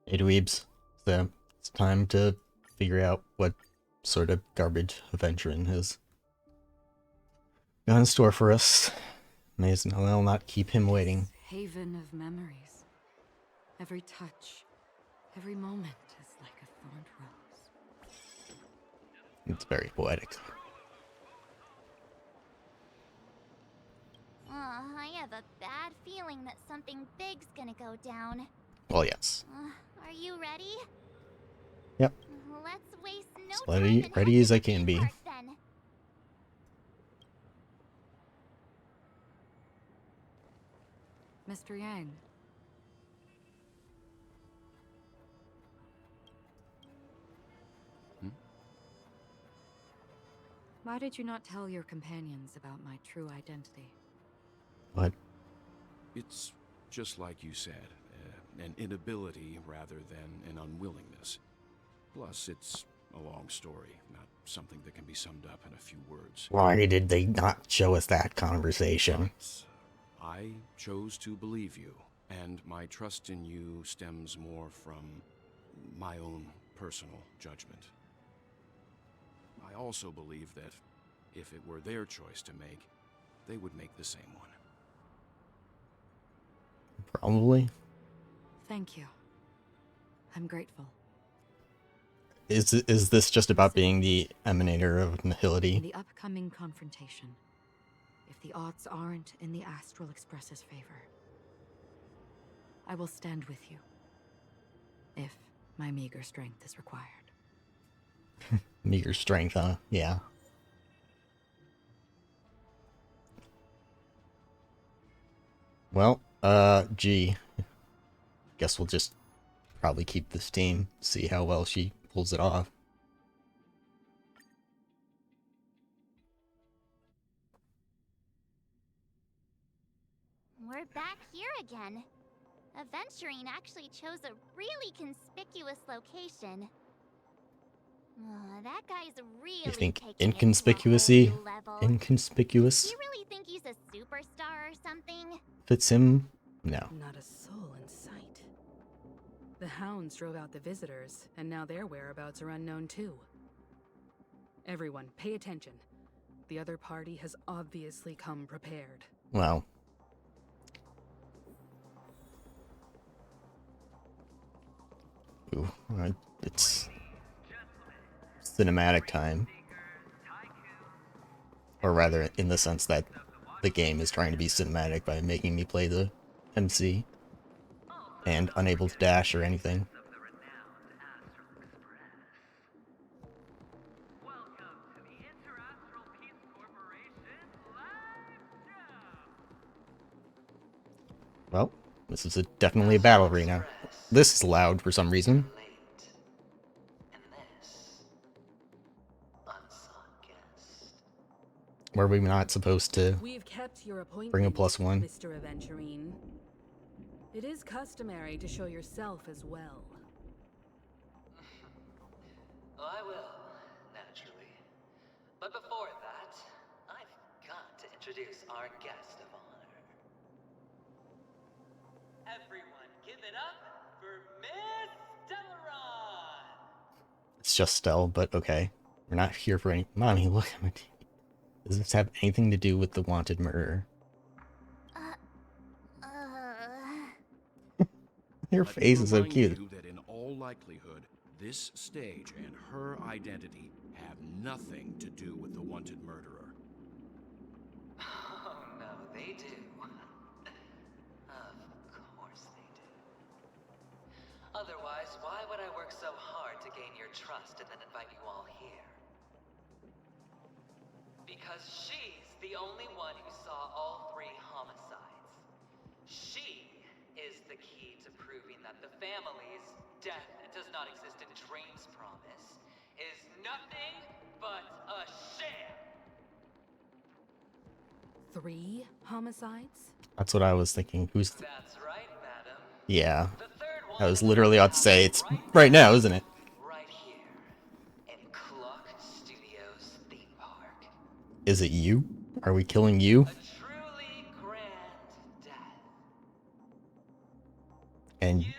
Hey dweebs, so it's time to figure out what sort of garbage adventuring has got in store for us. May as well not keep him waiting. Haven of memories. Every touch, every moment is like a thorned rose. It's very poetic. I have a bad feeling that something big's gonna go down. Well, yes. Are you ready? Yep. Let's waste no As time ready, and ready head as to I the can theme be. park then. Mr. Yang. Why did you not tell your companions about my true identity? What? It's just like you said, an inability rather than an unwillingness. Plus, it's a long story, not something that can be summed up in a few words. Why did they not show us that conversation? But I chose to believe you, and my trust in you stems more from my own personal judgment. I also believe that if it were their choice to make, they would make the same one. Probably. Thank you. I'm grateful. Is this just about being the emanator of In nihility? the upcoming confrontation, if the odds aren't in the Astral Express's favor, I will stand with you, if my meager strength is required. Meager strength, huh? Yeah. Well, gee. Guess we'll just probably keep this team, see how well she pulls it off. We're back here again. Aventurine actually chose a really conspicuous location. That guy's really You think taking it to a whole inconspicuously new level. inconspicuous Do you really think he's a superstar or something? fits him? No. Not a soul in sight. The hounds drove out the visitors, and now their whereabouts are unknown too. Everyone, pay attention. The other party has obviously come prepared. Well. Ooh, it's cinematic time. Or rather, in the sense that the game is trying to be cinematic by making me play the MC. And unable to dash or anything. Well, this is definitely a battle arena. This is loud for some reason. Were we not supposed to We've kept your appointment, bring a +1? Mr. Aventurine. It is customary to show yourself as well. I will, naturally. But before that, I've got to introduce our guest of honor. Everyone, give it up for Miss Delaron! It's just Stell, but okay. We're not here for any— Mommy, look at my teeth. Does this have anything to do with the wanted murderer? Your face is so cute. You that in all likelihood, this stage and her identity have nothing to do with the wanted murderer. Oh no, they do. Of course they do. Otherwise, why would I work so hard to gain your trust and then invite you all here? Because she's the only one who saw all 3 homicides. She is the key to proving that the family's death does not exist in Dream's promise is nothing but a sham. 3 homicides? That's what I was thinking. Who's— That's right, madam. Yeah. The third one I was is literally about to say, it's right right now, isn't it? Right here, in Clock Studios theme park. Is it you? Are we killing you? A truly grand death. And You,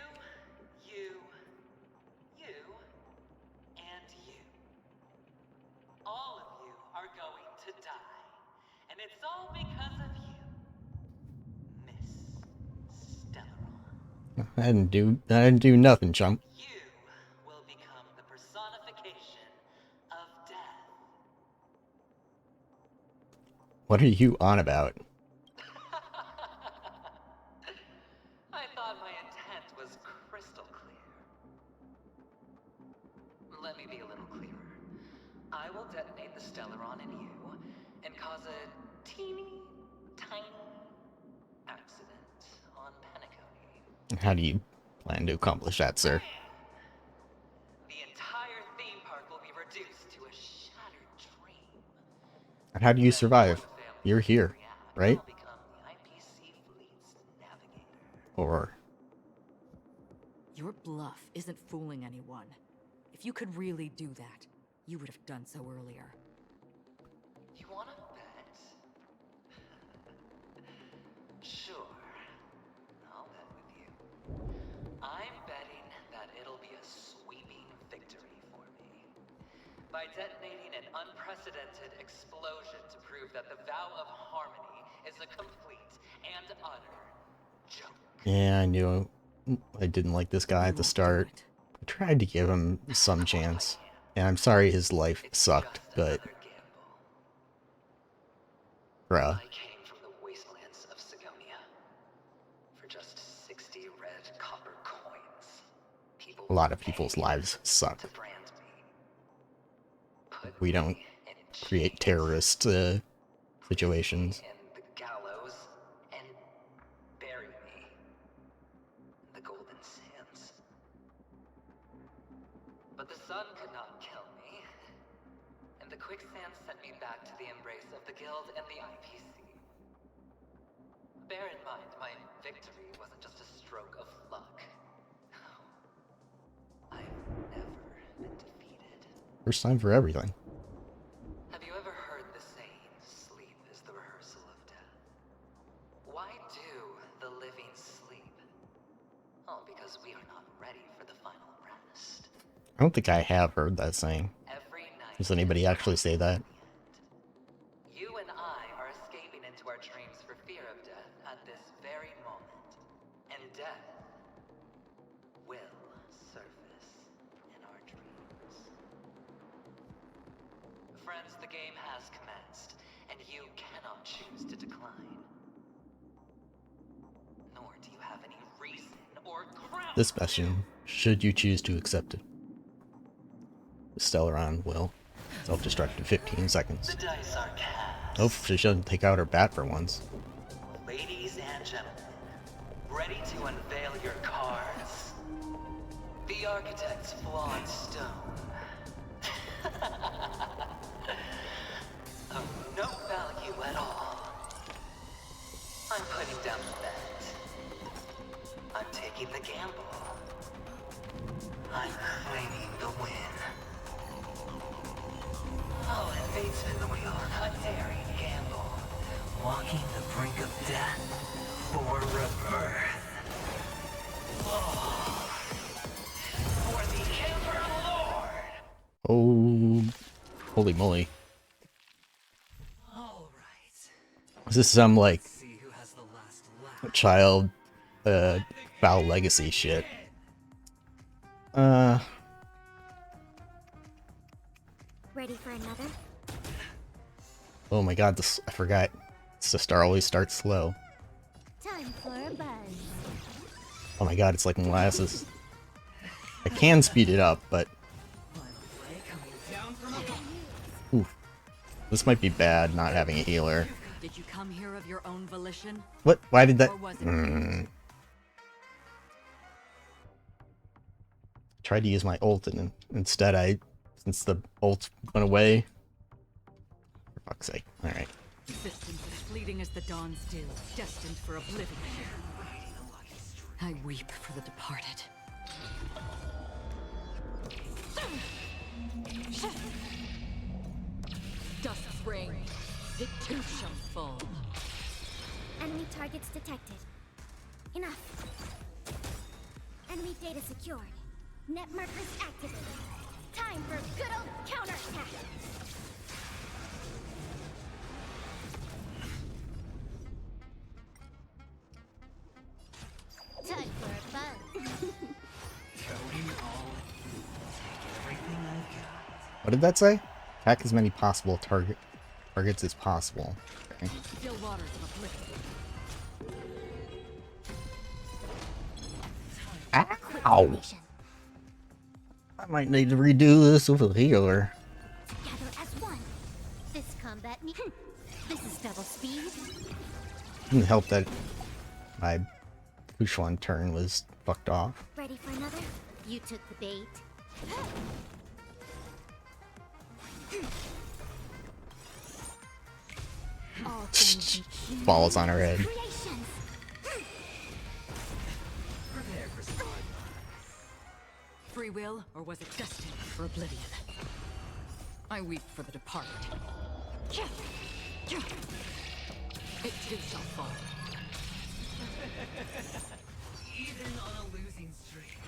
I didn't do nothing, chump. You will become the personification of death. What are you on about? I thought my intent was crystal clear. Let me be a little clearer. I will detonate the Stellaron in you and cause a teeny, tiny accident on Penacony. How do you plan to accomplish that, sir? The entire theme park will be reduced to a shattered dream. And how do you survive? You're here, right? I'll become the IPC fleet's navigator. Or Your bluff isn't fooling anyone. If you could really do that, you would have done so earlier. You wanna bet? Sure. I'll bet with you. I'm betting that it'll be a sweeping victory for me. By detonating an unprecedented explosion to prove that the vow of harmony is a complete and utter joke. yeah, I knew I didn't like this guy at the start. I tried to give him some chance. And I'm sorry his life It's sucked, just but another gamble. bruh. I came from the wastelands of Sigonia. For just 60 red copper coins, people A lot of would people's pay lives suck. to brand me. Put We don't me in create chains, terrorist situations. in the gallows, and bury me in the golden sands. But the sun could not kill me, and the quicksand sent me back to the embrace of the guild and the IPC. Bear in mind, my victory wasn't just a stroke of luck. I've never been defeated. First time for everything. Have you ever heard the saying, sleep is the rehearsal of death? Why do the living sleep? Oh, because we are not ready for the final rest. I don't think I have heard that saying. Every night. Does anybody is actually say that? the end. You and I are escaping into our dreams for fear of death at this very moment. And death will surface in our dreams. Friends, the game has commenced, and you cannot choose to decline. Nor do you have any reason or ground. This mission, should you choose to accept it. The Stellaron will self-destruct in 15 seconds. The dice are cast. Oh, she shouldn't take out her bat for once. Ladies and gentlemen, ready to unveil your cards? The architect's flawed stone. Of no value at all. I'm putting down the bet. I'm taking the gamble. I'm claiming the win. Oh, and fate spin the wheel. A daring gamble. Walking the brink of death for rebirth. Oh, for the Emperor Lord! Oh, holy moly. All right. Is this some, like, See who has the last laugh. child, foul legacy shit? Ready for another? Oh my god, this, I forgot. The star always starts slow. Time for a buzz. Oh my god, it's like molasses. I can speed it up, but... Oof. This might be bad, not having a healer. Did you come here of your own volition? What? Why did that... Or was it Tried to use my ult, and instead since the ult went away... For fuck's sake. Alright. Existence as fleeting as the dawn's dew, destined for oblivion. I weep for the departed. Dust's reign, it too shall fall. Enemy targets detected. Enough. Enemy data secured. Net markers activated. Time for good old counterattack. Time for a buzz. What did that say? Attack as many possible targets as possible. Okay. Still waters of oblivion. Ow! I might need to redo this with a healer. Together as one. This combat me. This is double speed. Didn't help that my push one turn was fucked off. Ready for another? You took the bait. All things you choose. Falls on her head. Creations. Prepare for spawn. Free will, or was it destined for oblivion? I weep for the departed. It too shall fall. Even on a losing streak,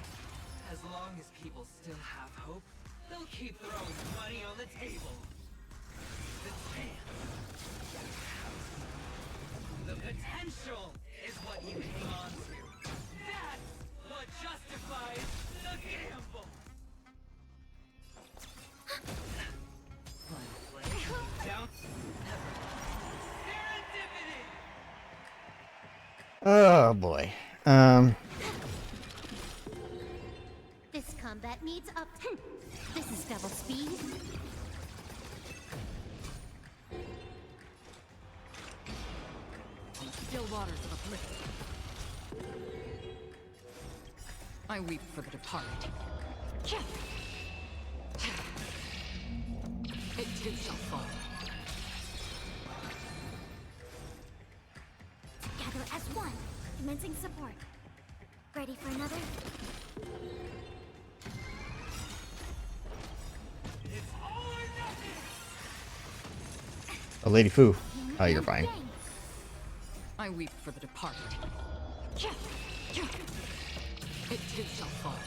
as long as people still have hope, they'll keep throwing money on the table. The chance, the potential is what you hang on to. That's what justifies the gamble. Final play, down, serendipity. Oh boy. This combat needs up. This is double speed. Still waters of oblivion. I weep for the departed. It too shall fall. Together as one. Commencing support. Ready for another? It's all or nothing. Oh, Lady Fu. Oh, you're fine. I weep for the departed. It too shall fall.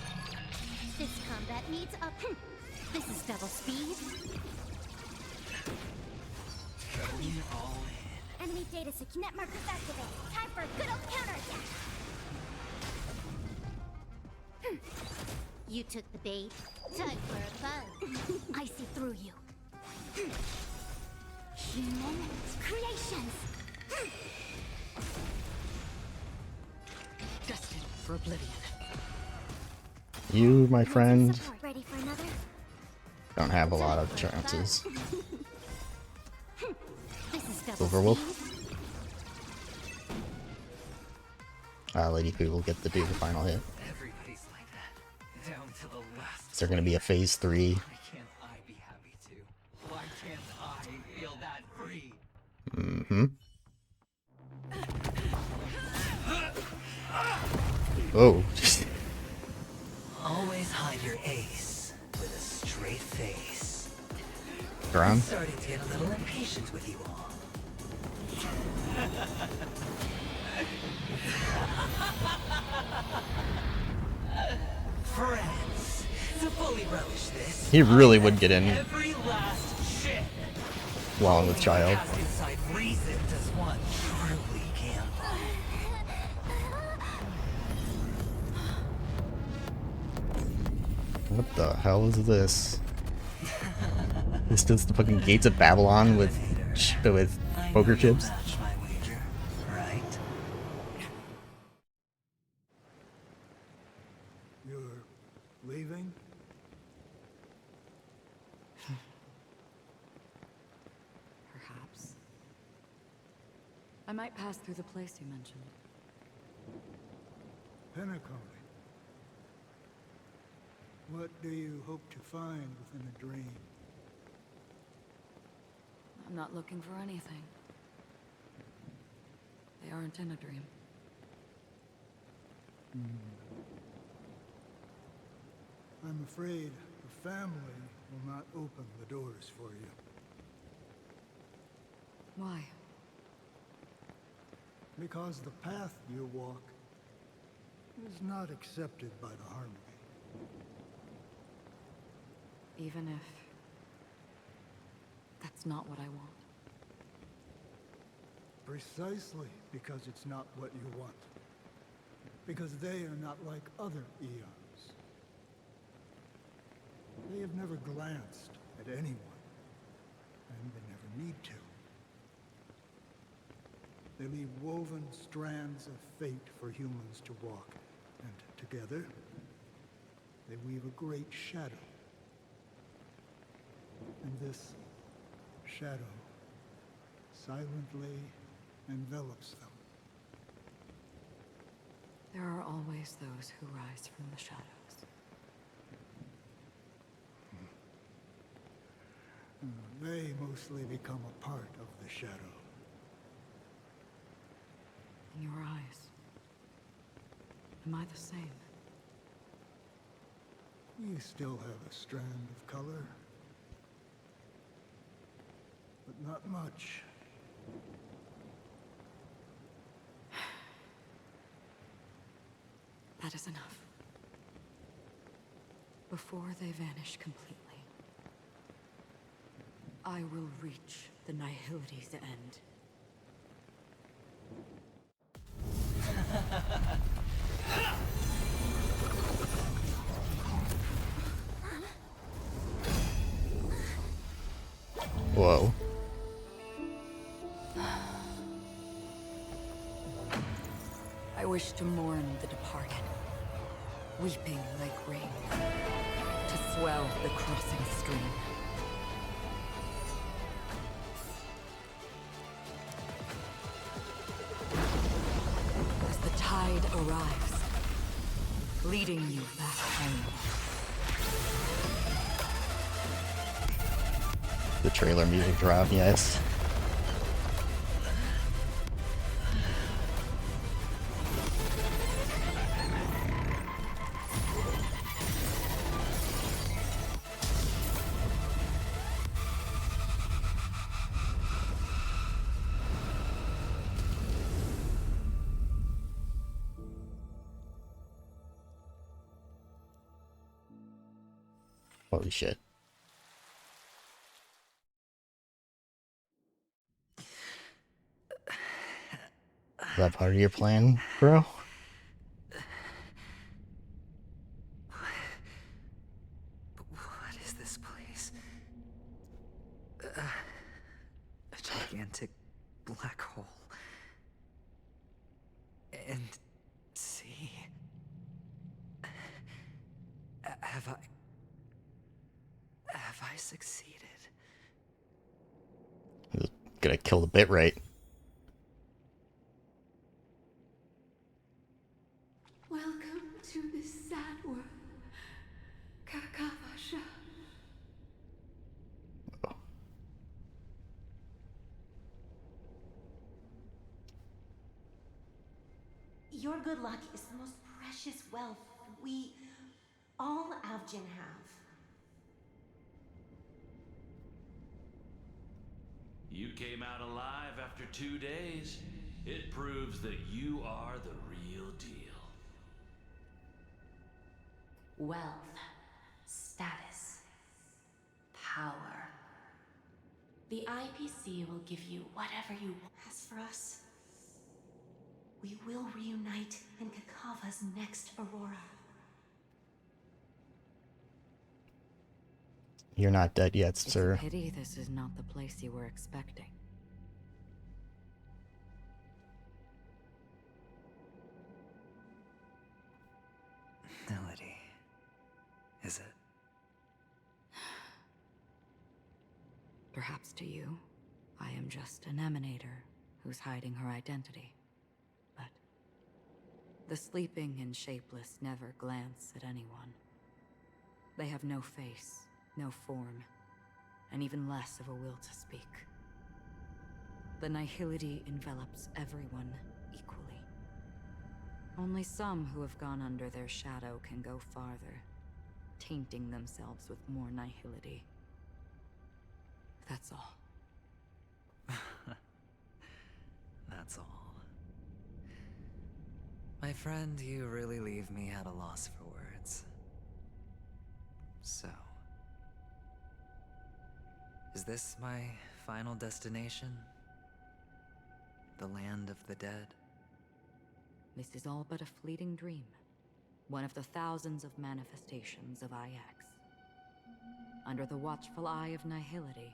This combat needs up. This is double speed. Going all in. Enemy data net markers activate. Time for a good old counterattack. You took the bait. Time for a buzz. I see through you. Human creations. Destined for oblivion. You, my friend, Support. Ready for another? don't have a lot of chances. This is double Silverwolf. speed. Lady Fu will get to do the final hit. Everybody's like that, down to the last. Is there going to be a phase 3? Why can't I be happy too? Why can't I feel that free? Mm-hmm. Oh. Always hide your ace with a straight face. Gron? Starting to get a little impatient with you all. Friends, to fully relish this, He really would get in every last shit. along with Child. Cast inside reason does one truly gamble. What the hell is this? This is the fucking Gates of Babylon with poker chips? Match my wager, right? You're leaving? Perhaps. I might pass through the place you mentioned. Pinnacle. What do you hope to find within a dream? I'm not looking for anything. They aren't in a dream. I'm afraid the family will not open the doors for you. Why? Because the path you walk is not accepted by the Harmony. Even if that's not what I want. Precisely because it's not what you want. Because they are not like other eons. They have never glanced at anyone, and they never need to. They leave woven strands of fate for humans to walk, and together, they weave a great shadow. And this shadow silently envelops them. There are always those who rise from the shadows. They mostly become a part of the shadow. In your eyes, am I the same? You still have a strand of color, but not much. That is enough. Before they vanish completely, I will reach the Nihility's end. Whoa. I wish to mourn the departed, weeping like rain, to swell the crossing stream. As the tide arrives, leading you back home. The trailer music drop, yes. Holy shit. Is that part of your plan, bro? What is this place? A gigantic black hole. And see. Have I succeeded? Gonna kill the bit right. Welcome to this sad world, Kakavasha. Your good luck is the most precious wealth we, all Avgin, have. You came out alive after 2 days. It proves that you are the real deal. Wealth, status, power. The IPC will give you whatever you want. As for us, we will reunite in Kakava's next Aurora. You're not dead yet, It's sir. a pity this is not the place you were expecting. Melody. Is it? Perhaps to you, I am just an emanator who's hiding her identity. But the sleeping and shapeless never glance at anyone. They have no face, no form, and even less of a will to speak. The nihility envelops everyone equally. Only some who have gone under their shadow can go farther, tainting themselves with more nihility. That's all. That's all. My friend, you really leave me at a loss for words. So, is this my final destination? The land of the dead? This is all but a fleeting dream. One of the thousands of manifestations of IX. under the watchful eye of nihility,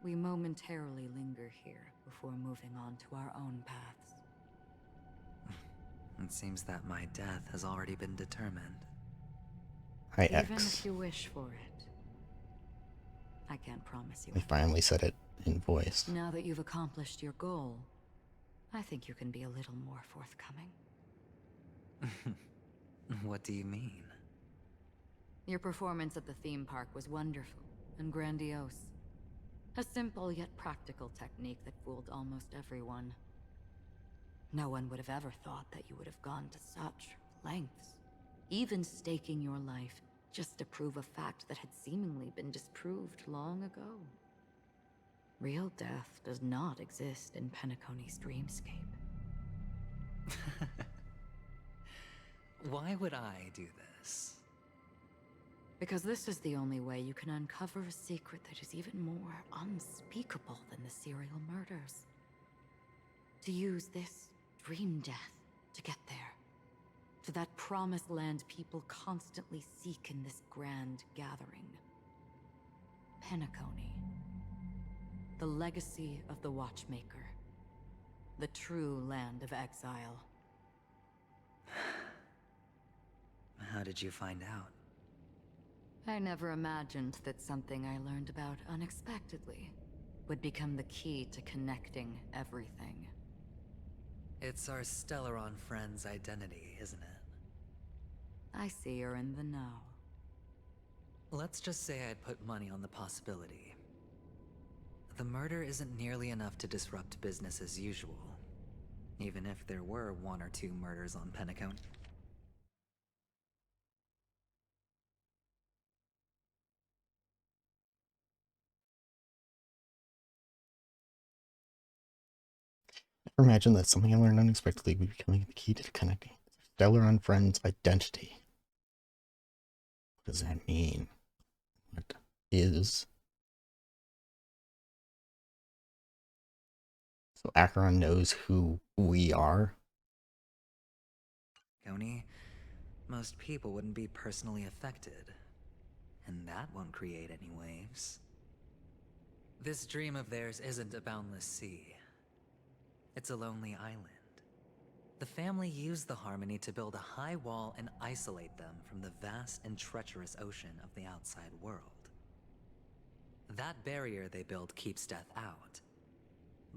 we momentarily linger here before moving on to our own paths. It seems that my death has already been determined. Hi, Even if X. you wish for it, I can't promise you. They finally said it in voice. Now that you've accomplished your goal, I think you can be a little more forthcoming. What do you mean? Your performance at the theme park was wonderful and grandiose. A simple yet practical technique that fooled almost everyone. No one would have ever thought that you would have gone to such lengths, even staking your life just to prove a fact that had seemingly been disproved long ago. Real death does not exist in Penacony's dreamscape. Why would I do this? Because this is the only way you can uncover a secret that is even more unspeakable than the serial murders. To use this dream death to get there. To that promised land people constantly seek in this grand gathering. Penacony. The legacy of the Watchmaker. The true land of exile. How did you find out? I never imagined that something I learned about unexpectedly would become the key to connecting everything. It's our Stellaron friend's identity, isn't it? I see you're in the know. Let's just say I'd put money on the possibility. The murder isn't nearly enough to disrupt business as usual, even if there were 1 or 2 murders on Penacony. Never imagined that something I learned unexpectedly would be becoming the key to connecting Stellaron friend's identity. What does that mean? What is? So Acheron knows who we are? Coney, most people wouldn't be personally affected, and that won't create any waves. This dream of theirs isn't a boundless sea. It's a lonely island. The family used the Harmony to build a high wall and isolate them from the vast and treacherous ocean of the outside world. That barrier they built keeps death out,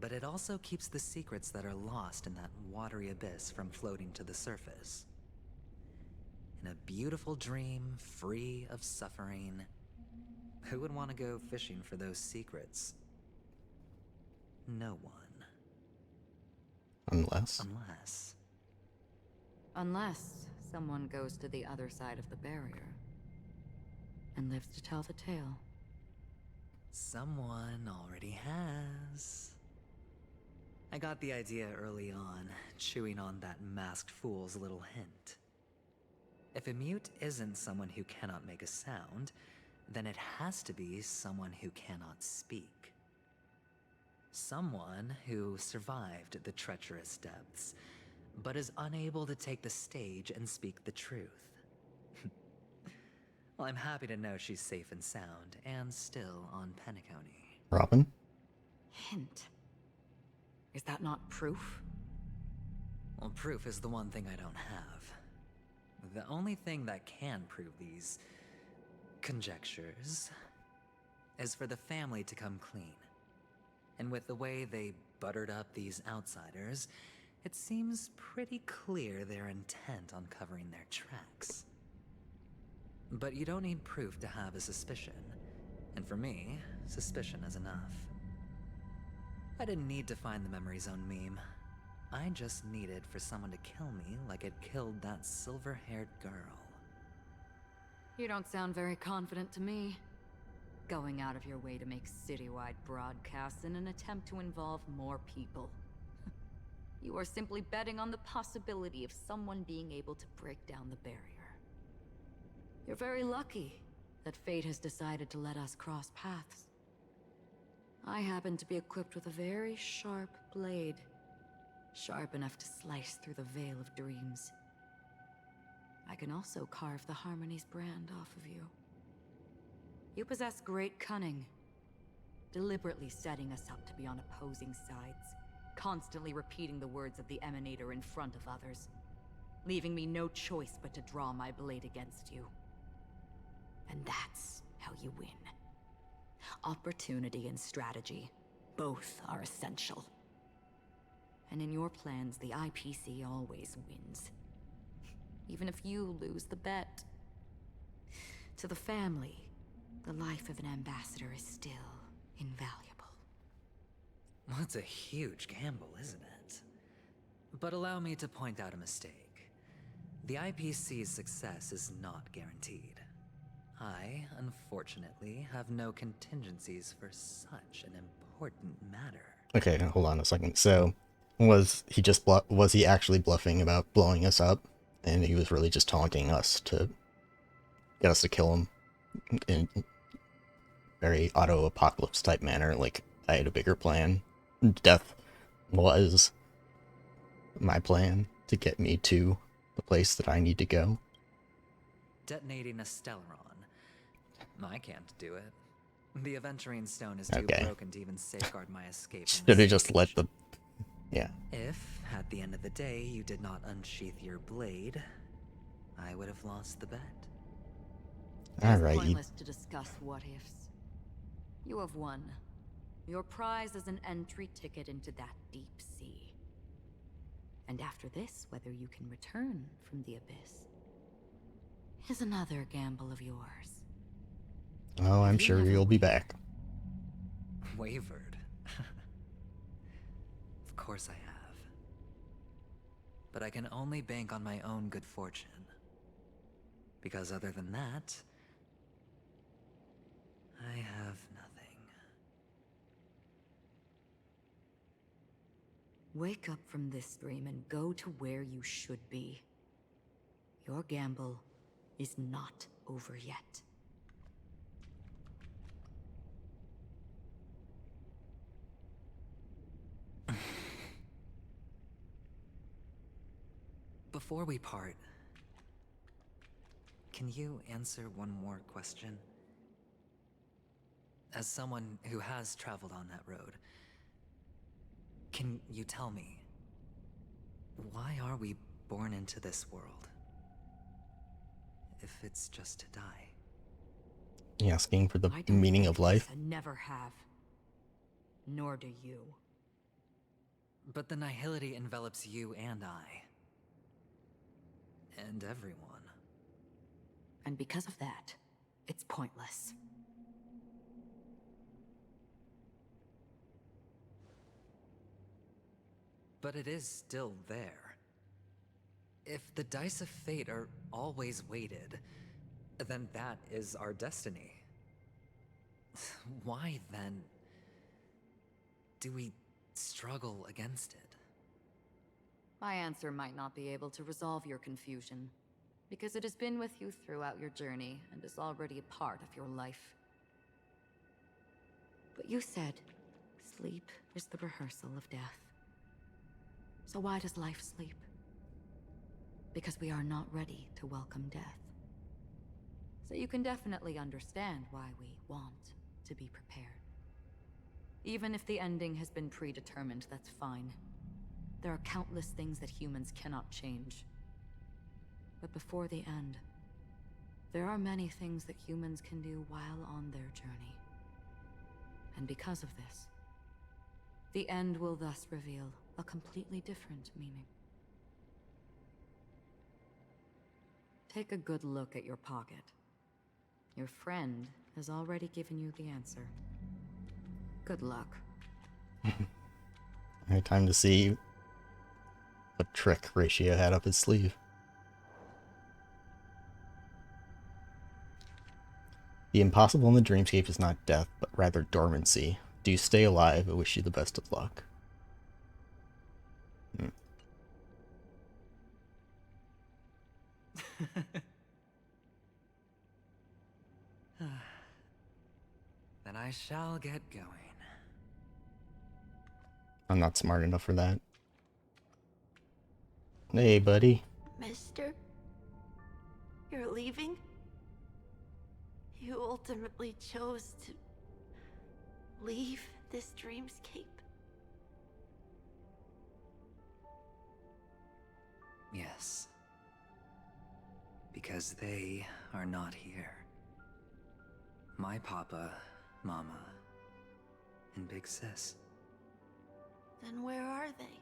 but it also keeps the secrets that are lost in that watery abyss from floating to the surface. In a beautiful dream, free of suffering, who would want to go fishing for those secrets? No one. Unless someone goes to the other side of the barrier and lives to tell the tale. Someone already has. I got the idea early on, chewing on that masked fool's little hint. If a mute isn't someone who cannot make a sound, then it has to be someone who cannot speak. Someone who survived the treacherous depths, but is unable to take the stage and speak the truth. Well, I'm happy to know she's safe and sound, and still on Penacony. Robin? Hint. Is that not proof? Well, proof is the one thing I don't have. The only thing that can prove these conjectures is for the family to come clean. And with the way they buttered up these outsiders, it seems pretty clear they're intent on covering their tracks. But you don't need proof to have a suspicion. And for me, suspicion is enough. I didn't need to find the memory zone meme. I just needed for someone to kill me like it killed that silver-haired girl. You don't sound very confident to me. Going out of your way to make citywide broadcasts in an attempt to involve more people. You are simply betting on the possibility of someone being able to break down the barrier. You're very lucky that fate has decided to let us cross paths. I happen to be equipped with a very sharp blade. Sharp enough to slice through the veil of dreams. I can also carve the Harmony's brand off of you. You possess great cunning, deliberately setting us up to be on opposing sides, constantly repeating the words of the Emanator in front of others, leaving me no choice but to draw my blade against you. And that's how you win. Opportunity and strategy, both are essential. And in your plans, the IPC always wins. Even if you lose the bet. To the family, the life of an ambassador is still invaluable. Well, it's a huge gamble, isn't it? But allow me to point out a mistake. The IPC's success is not guaranteed. I, unfortunately, have no contingencies for such an important matter. Okay, hold on a second. So, was he actually bluffing about blowing us up, and he was really just taunting us to get us to kill him in very auto-apocalypse type manner? Like, I had a bigger plan. Death was my plan to get me to the place that I need to go. Detonating a Stellaron. I can't do it. The Aventurine Stone is too broken to even safeguard my escape. Should have just let the... Yeah. If, at the end of the day, you did not unsheath your blade, I would have lost the bet. Alright. It's pointless to discuss what-ifs. You have won. Your prize is an entry ticket into that deep sea. And after this, whether you can return from the abyss is another gamble of yours. Oh, I'm sure you'll be back. Wavered. Of course I have. But I can only bank on my own good fortune. Because other than that, I have nothing. Wake up from this dream and go to where you should be. Your gamble is not over yet. Before we part, can you answer one more question? As someone who has traveled on that road, can you tell me, why are we born into this world? If it's just to die. You asking for the meaning of life? I never have. Nor do you. But the nihility envelops you and I. And everyone. And because of that, it's pointless. But it is still there. If the dice of fate are always weighted, then that is our destiny. Why, then, do we struggle against it? My answer might not be able to resolve your confusion, because it has been with you throughout your journey and is already a part of your life. But you said, sleep is the rehearsal of death. So why does life sleep? Because we are not ready to welcome death. So you can definitely understand why we want to be prepared. Even if the ending has been predetermined, that's fine. There are countless things that humans cannot change. But before the end, there are many things that humans can do while on their journey. And because of this, the end will thus reveal a completely different meaning. Take a good look at your pocket. Your friend has already given you the answer. Good luck. Alright, time to see what trick Ratio had up his sleeve. The impossible in the dreamscape is not death, but rather dormancy. Do you stay alive? I wish you the best of luck. Then I shall get going. I'm not smart enough for that. Hey, buddy. Mister? You're leaving? You ultimately chose to leave this dreamscape. Yes. Because they are not here. My papa, mama, and big sis. Then where are they?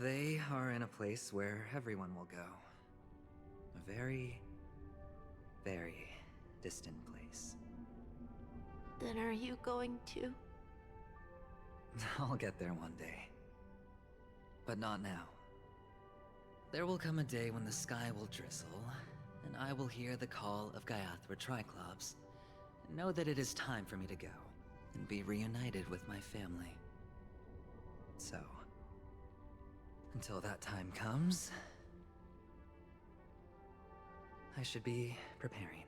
They are in a place where everyone will go. A very, very distant place. Then are you going to? I'll get there one day. But not now. There will come a day when the sky will drizzle, and I will hear the call of Gaiathra Triclops, and know that it is time for me to go, and be reunited with my family. So, until that time comes, I should be preparing.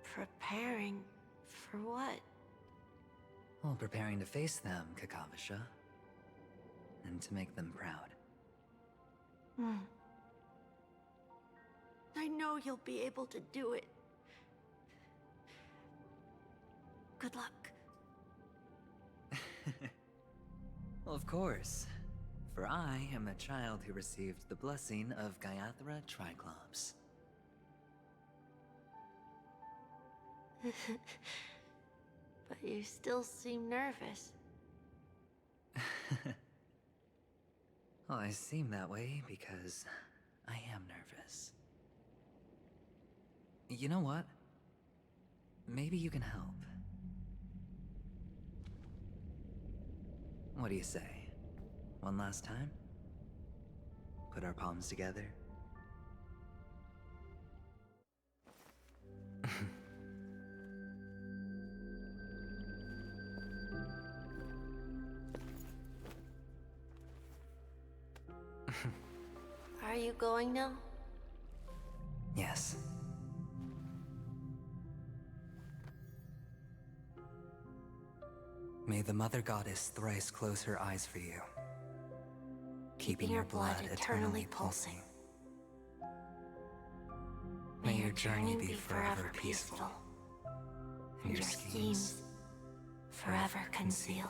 Preparing for what? Well, preparing to face them, Kakavasha. And to make them proud. I know you'll be able to do it. Good luck. Of course. For I am a child who received the blessing of Gaiathra Triclops. But you still seem nervous. Well, I seem that way because I am nervous. You know what? Maybe you can help. What do you say? One last time? Put our palms together? Are you going now? Yes. May the Mother Goddess thrice close her eyes for you, keeping your blood eternally pulsing. May your journey be forever peaceful, and your schemes forever concealed.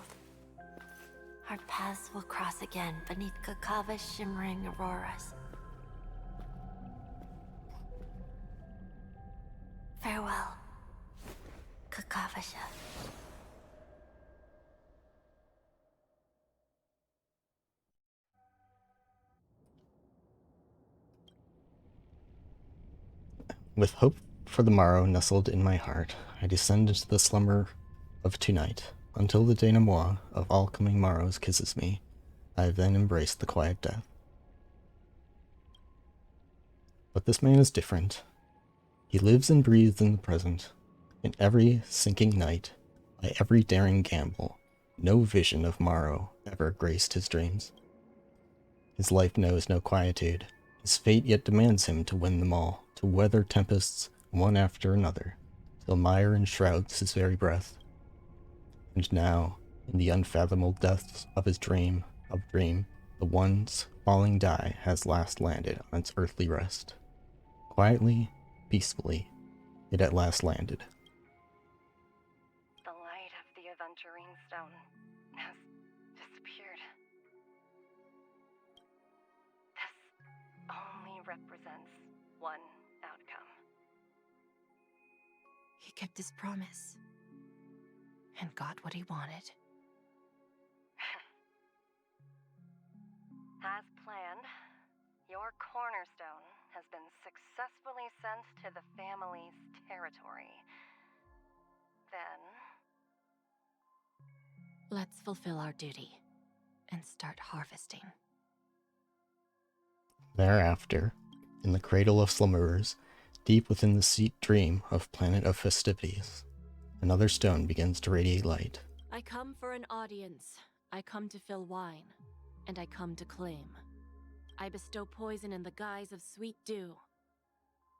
Our paths will cross again beneath Kakava's shimmering auroras. Farewell, Kakavasha. With hope for the morrow nestled in my heart, I descend into the slumber of tonight, until the denouement of all coming morrows kisses me. I have then embraced the quiet death. But this man is different. He lives and breathes in the present. In every sinking night, by every daring gamble, no vision of morrow ever graced his dreams. His life knows no quietude. His fate yet demands him to win them all, to weather tempests one after another, till mire enshrouds his very breath. And now, in the unfathomable depths of his dream, the once falling die has last landed on its earthly rest. Quietly, peacefully, it at last landed. The light of the Aventurine Stone has disappeared. This only represents one outcome. He kept his promise and got what he wanted. As planned, your cornerstone has been successfully sent to the family's territory. Then... Let's fulfill our duty and start harvesting. Thereafter, in the cradle of slumberers, deep within the sweet dream of planet of festivities, another stone begins to radiate light. I come for an audience. I come to fill wine. And I come to claim. I bestow poison in the guise of sweet dew.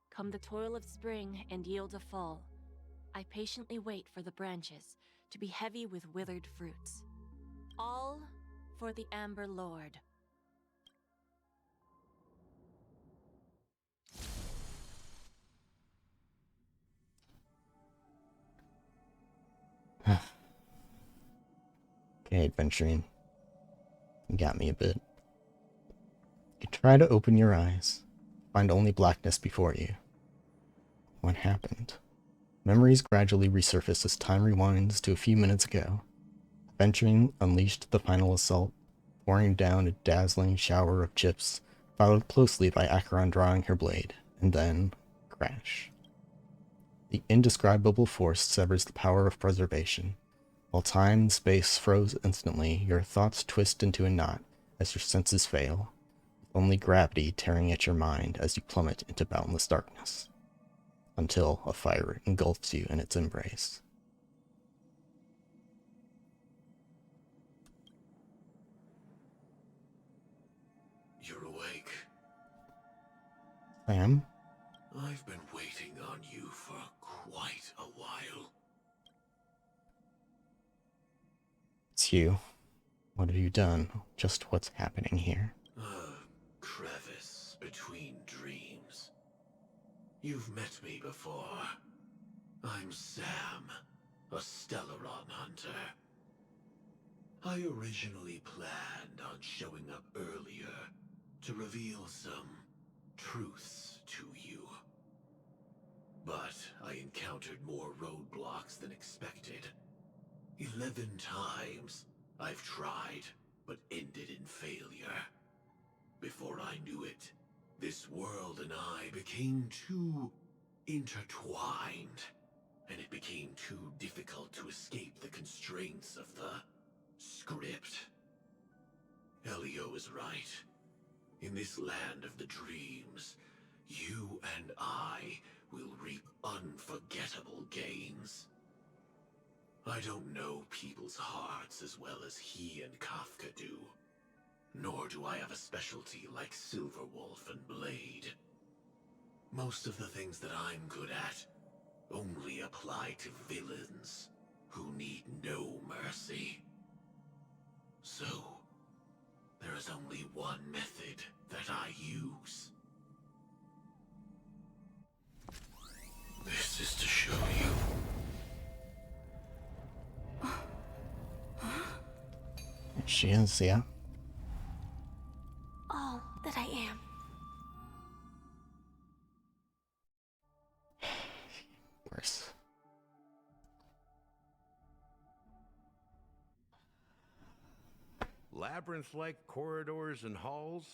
Come the toil of spring and yield a fall. I patiently wait for the branches to be heavy with withered fruits. All for the Amber Lord. Okay, adventuring. You got me a bit. You try to open your eyes, find only blackness before you. What happened? Memories gradually resurface as time rewinds to a few minutes ago. Adventuring unleashed the final assault, pouring down a dazzling shower of chips, followed closely by Acheron drawing her blade, and then crash. The indescribable force severs the power of preservation. While time and space froze instantly, your thoughts twist into a knot as your senses fail, with only gravity tearing at your mind as you plummet into boundless darkness, until a fire engulfs you in its embrace. You're awake. Sam? I've been waiting on you for quite a while. It's you. What have you done? Just what's happening here? A crevice between dreams. You've met me before. I'm Sam, a Stellaron hunter. I originally planned on showing up earlier to reveal some truths to you. But I encountered more roadblocks than expected. 11 times I've tried, but ended in failure. Before I knew it, this world and I became too intertwined, and it became too difficult to escape the constraints of the script. Elio is right. In this land of the dreams, you and I will reap unforgettable gains. I don't know people's hearts as well as he and Kafka do. Nor do I have a specialty like Silverwolf and Blade. Most of the things that I'm good at only apply to villains who need no mercy. So, there is only one method that I use. This is to show you. She is, yeah. All that I am. Worse. Labyrinth-like corridors and halls,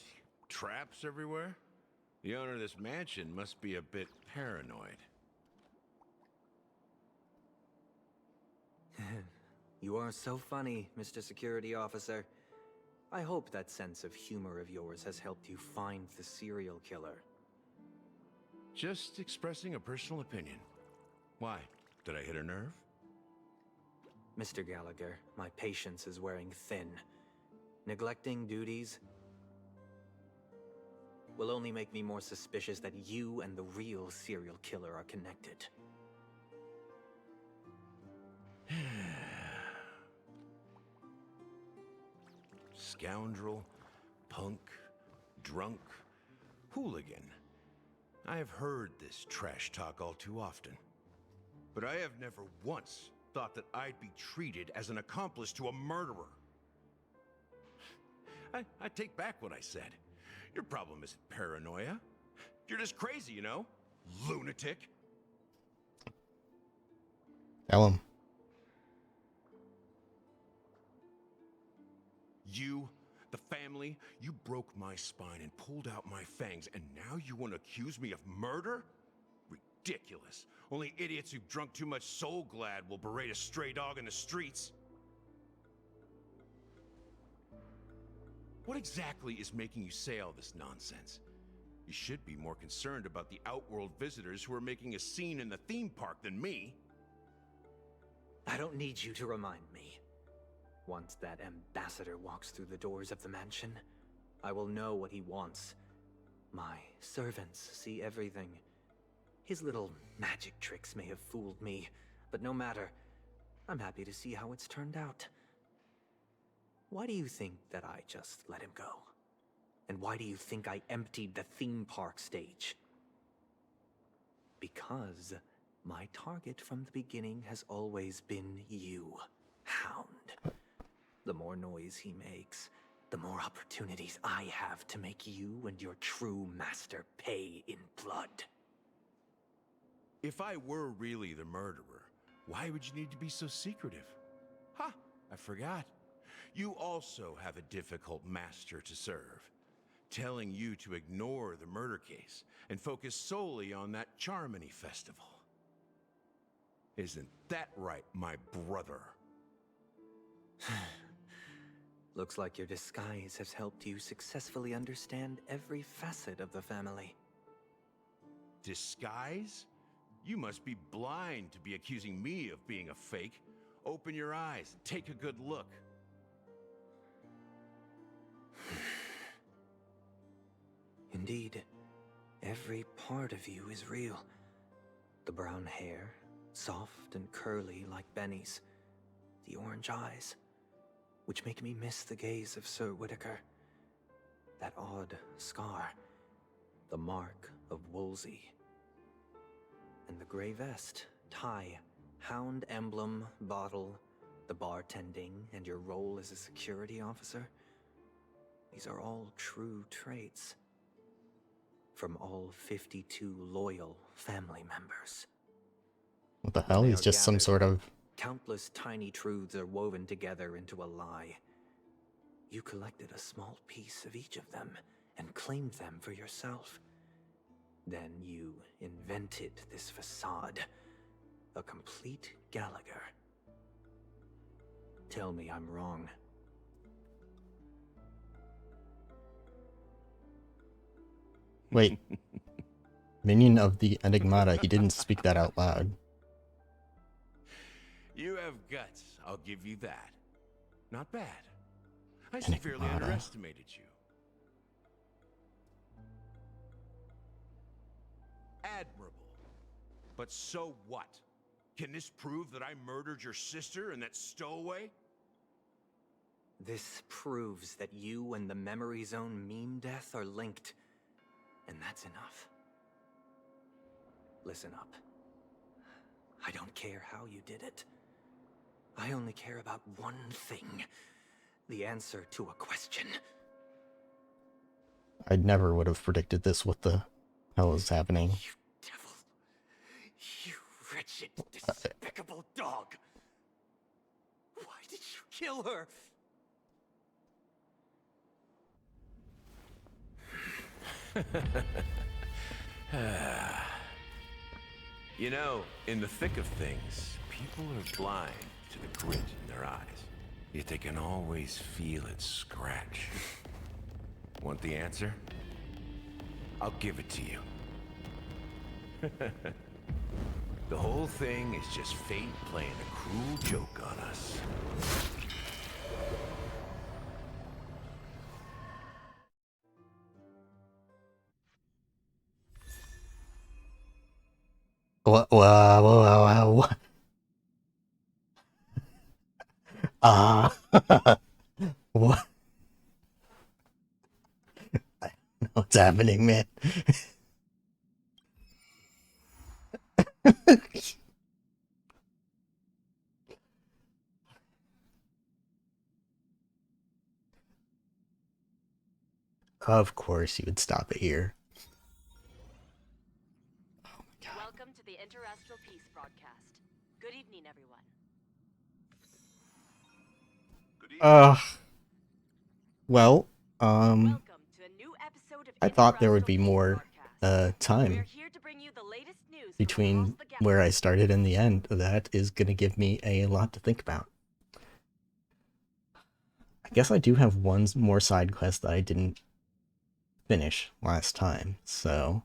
traps everywhere. The owner of this mansion must be a bit paranoid. You are so funny, Mr. Security Officer. I hope that sense of humor of yours has helped you find the serial killer. Just expressing a personal opinion. Why? Did I hit a nerve? Mr. Gallagher, my patience is wearing thin. Neglecting duties will only make me more suspicious that you and the real serial killer are connected. Scoundrel, punk, drunk, hooligan. I have heard this trash talk all too often. But I have never once thought that I'd be treated as an accomplice to a murderer. I take back what I said. Your problem isn't paranoia. You're just crazy, you know? Lunatic. Tell him. You, the family, you broke my spine and pulled out my fangs, and now you want to accuse me of murder? Ridiculous. Only idiots who've drunk too much Soul Glad will berate a stray dog in the streets. What exactly is making you say all this nonsense? You should be more concerned about the Outworld visitors who are making a scene in the theme park than me. I don't need you to remind me. Once that ambassador walks through the doors of the mansion, I will know what he wants. My servants see everything. His little magic tricks may have fooled me, but no matter. I'm happy to see how it's turned out. Why do you think that I just let him go? And why do you think I emptied the theme park stage? Because my target from the beginning has always been you, Hound. the more noise he makes, the more opportunities I have to make you and your true master pay in blood. If I were really the murderer, why would you need to be so secretive? Ha! I forgot. You also have a difficult master to serve, telling you to ignore the murder case and focus solely on that Charmony festival. Isn't that right, my brother? Looks like your disguise has helped you successfully understand every facet of the family. Disguise? You must be blind to be accusing me of being a fake. Open your eyes, take a good look. Indeed, every part of you is real. The brown hair, soft and curly like Benny's. The orange eyes, which make me miss the gaze of Sir Whitaker. That odd scar, the mark of Wolsey. And the gray vest, tie, hound emblem, bottle, the bartending, and your role as a security officer. These are all true traits. From all 52 loyal family members. What the hell? He's just some sort of... Countless tiny truths are woven together into a lie. You collected a small piece of each of them and claimed them for yourself. Then you invented this facade. A complete Gallagher. Tell me I'm wrong. Wait. Minion of the Enigmata, he didn't speak that out loud. You have guts, I'll give you that. Not bad. I severely underestimated you. Admirable. But so what? Can this prove that I murdered your sister and that stowaway? This proves that you and the Memory Zone meme death are linked. And that's enough. Listen up. I don't care how you did it. I only care about one thing. The answer to a question. I never would have predicted this. What the hell is happening? You devil. You wretched, despicable dog. Why did you kill her? You know, in the thick of things, people are blind to the grit in their eyes. Yet they can always feel it scratch. Want the answer? I'll give it to you. The whole thing is just fate playing a cruel joke on us. What? What? What? I don't know what's happening, man. Of course you would stop it here. Welcome to the Interastral Peace broadcast. Good evening, everyone. Well, Welcome to a new episode of I thought there would be more time between where I started and the end. That is gonna give me a lot to think about. I guess I do have one more side quest that I didn't finish last time, so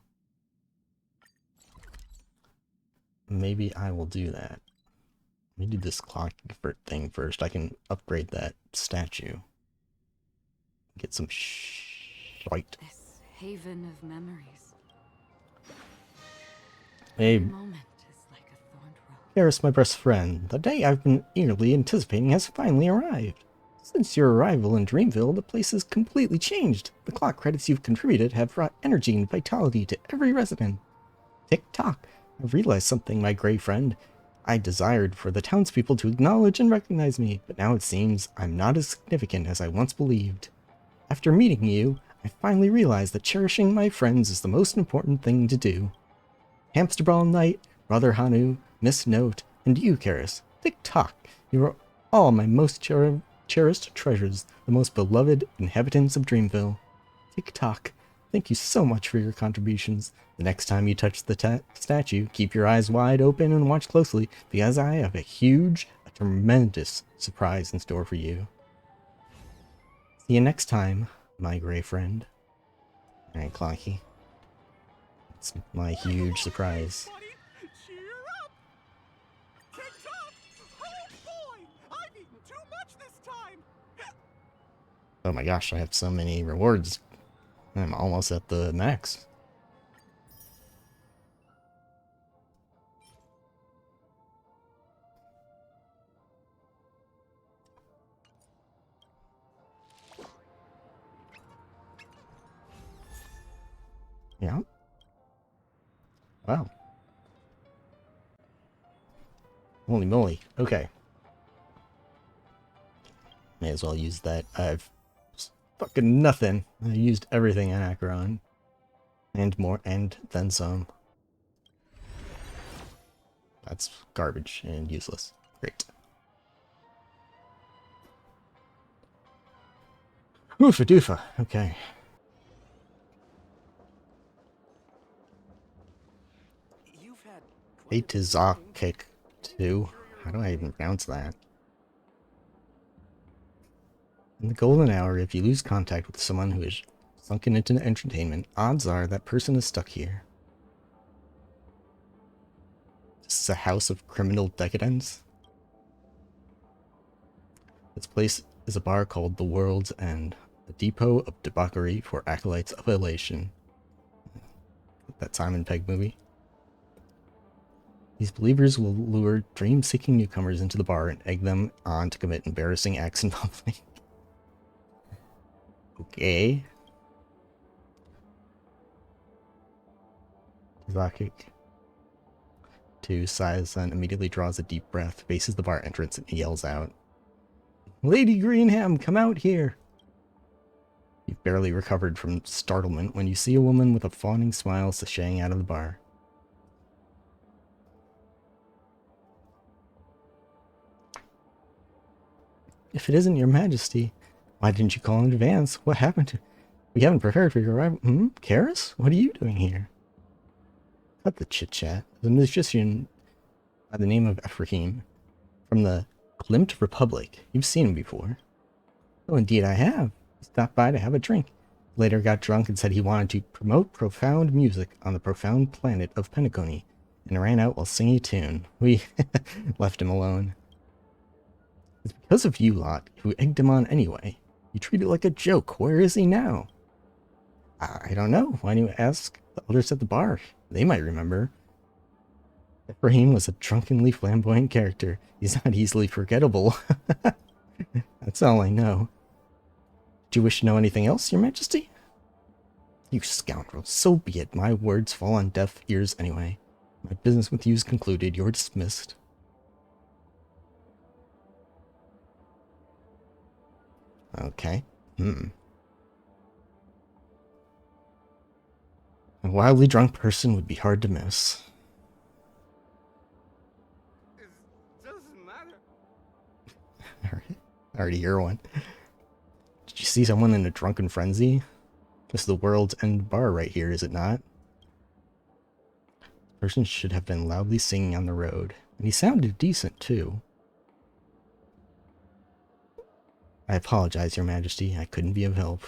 maybe I will do that. Let me do this clock thing first. I can upgrade that statue. Get some shite. This haven of memories. Hey, Every moment is like a thorned rose. Keres, my best friend. The day I've been eagerly anticipating has finally arrived. Since your arrival in Dreamville, the place has completely changed. The clock credits you've contributed have brought energy and vitality to every resident. Tick-tock. I've realized something, my gray friend. I desired for the townspeople to acknowledge and recognize me, but now it seems I'm not as significant as I once believed. After meeting you, I finally realized that cherishing my friends is the most important thing to do. Hamster Ball Knight, Brother Hanu, Miss Note, and you, Keres. Tick-tock, you are all my most cherished treasures, the most beloved inhabitants of Dreamville. Tick-tock, thank you so much for your contributions. The next time you touch the statue, keep your eyes wide open and watch closely, because I have a tremendous surprise in store for you. See you next time, my gray friend. Alright, Clonky. It's my huge surprise. Oh my gosh, I have so many rewards. I'm almost at the max. Yeah. Wow. Holy moly. Okay. May as well use that. I've fucking nothing. I used everything in Acheron. And more, and then some. That's garbage and useless. Great. Oofa doofa. Okay. Tizocic 2. How do I even pronounce that? In the golden hour, if you lose contact with someone who is sunken into entertainment, odds are that person is stuck here. This is a house of criminal decadence. This place is a bar called The World's End, a depot of debauchery for acolytes of elation. That Simon Pegg movie. These believers will lure dream-seeking newcomers into the bar and egg them on to commit embarrassing acts in public. Okay. Tizocic 2 sighs, then immediately draws a deep breath, faces the bar entrance, and yells out, "Lady Greenham, come out here!" You've barely recovered from startlement when you see a woman with a fawning smile sashaying out of the bar. If it isn't your majesty, why didn't you call in advance? What happened to... We haven't prepared for your arrival. Keres? What are you doing here? Cut the chit-chat. The magician by the name of Ephraim from the Glimped Republic. You've seen him before. Oh, indeed I have. He stopped by to have a drink. Later got drunk and said he wanted to promote profound music on the profound planet of Penacony, and ran out while singing a tune. We left him alone. It's because of you lot who egged him on anyway. You treat it like a joke. Where is he now? I don't know. Why don't you ask the others at the bar? They might remember. Ephraim was a drunkenly flamboyant character. He's not easily forgettable. That's all I know. Do you wish to know anything else, your majesty? You scoundrel. So be it. My words fall on deaf ears anyway. My business with you is concluded. You're dismissed. Okay. A wildly drunk person would be hard to miss. It doesn't matter. Alright. I already hear one. Did you see someone in a drunken frenzy? This is the World's End bar right here, is it not? The person should have been loudly singing on the road. And he sounded decent, too. I apologize, your majesty. I couldn't be of help.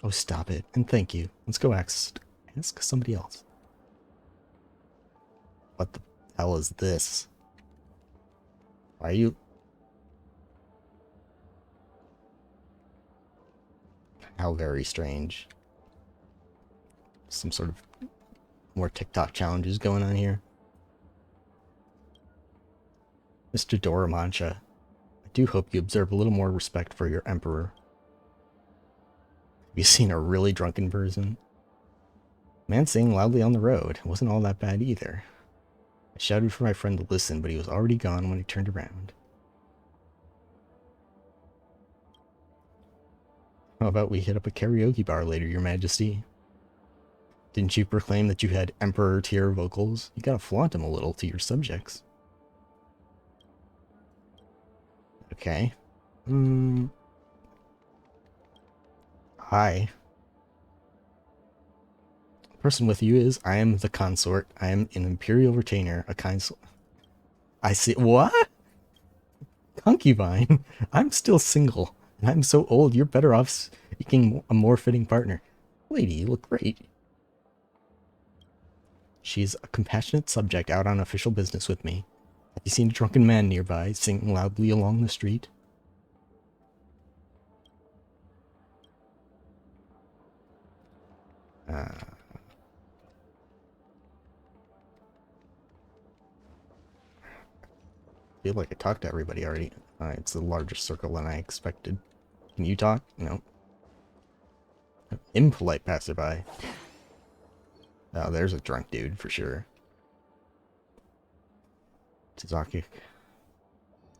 Oh, stop it. And thank you. Let's go ask somebody else. What the hell is this? Why are you... How very strange. Some sort of more TikTok challenges going on here. Mr. Doramancha, I do hope you observe a little more respect for your emperor. Have you seen a really drunken person? Man singing loudly on the road. It wasn't all that bad either. I shouted for my friend to listen, but he was already gone when he turned around. How about we hit up a karaoke bar later, Your Majesty? Didn't you proclaim that you had Emperor-tier vocals? You gotta flaunt them a little to your subjects. Okay. Hi. The person with you is, I am the consort. I am an imperial retainer, a consort. I see. What? Concubine? I'm still single, and I'm so old, you're better off seeking a more fitting partner. Lady, you look great. She's a compassionate subject out on official business with me. Have you seen a drunken man nearby, singing loudly along the street? I feel like I talked to everybody already. It's a larger circle than I expected. Can you talk? No. Impolite passerby. Oh, there's a drunk dude for sure. Tizocic.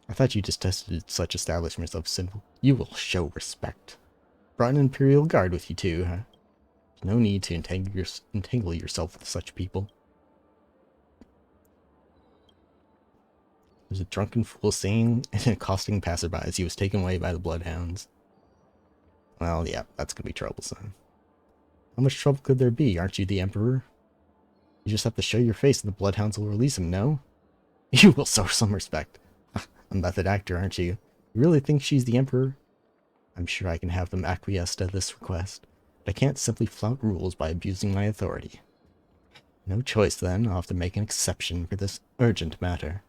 I thought you detested such establishments of simple. You will show respect. Brought an Imperial Guard with you too, huh? No need to entangle yourself with such people. There's a drunken fool singing and accosting passersby as he was taken away by the bloodhounds. Well, yeah, that's gonna be troublesome. How much trouble could there be? Aren't you the Emperor? You just have to show your face and the bloodhounds will release him, no? You will show some respect. A method actor, aren't you? You really think she's the Emperor? I'm sure I can have them acquiesce to this request, but I can't simply flout rules by abusing my authority. No choice, then. I'll have to make an exception for this urgent matter.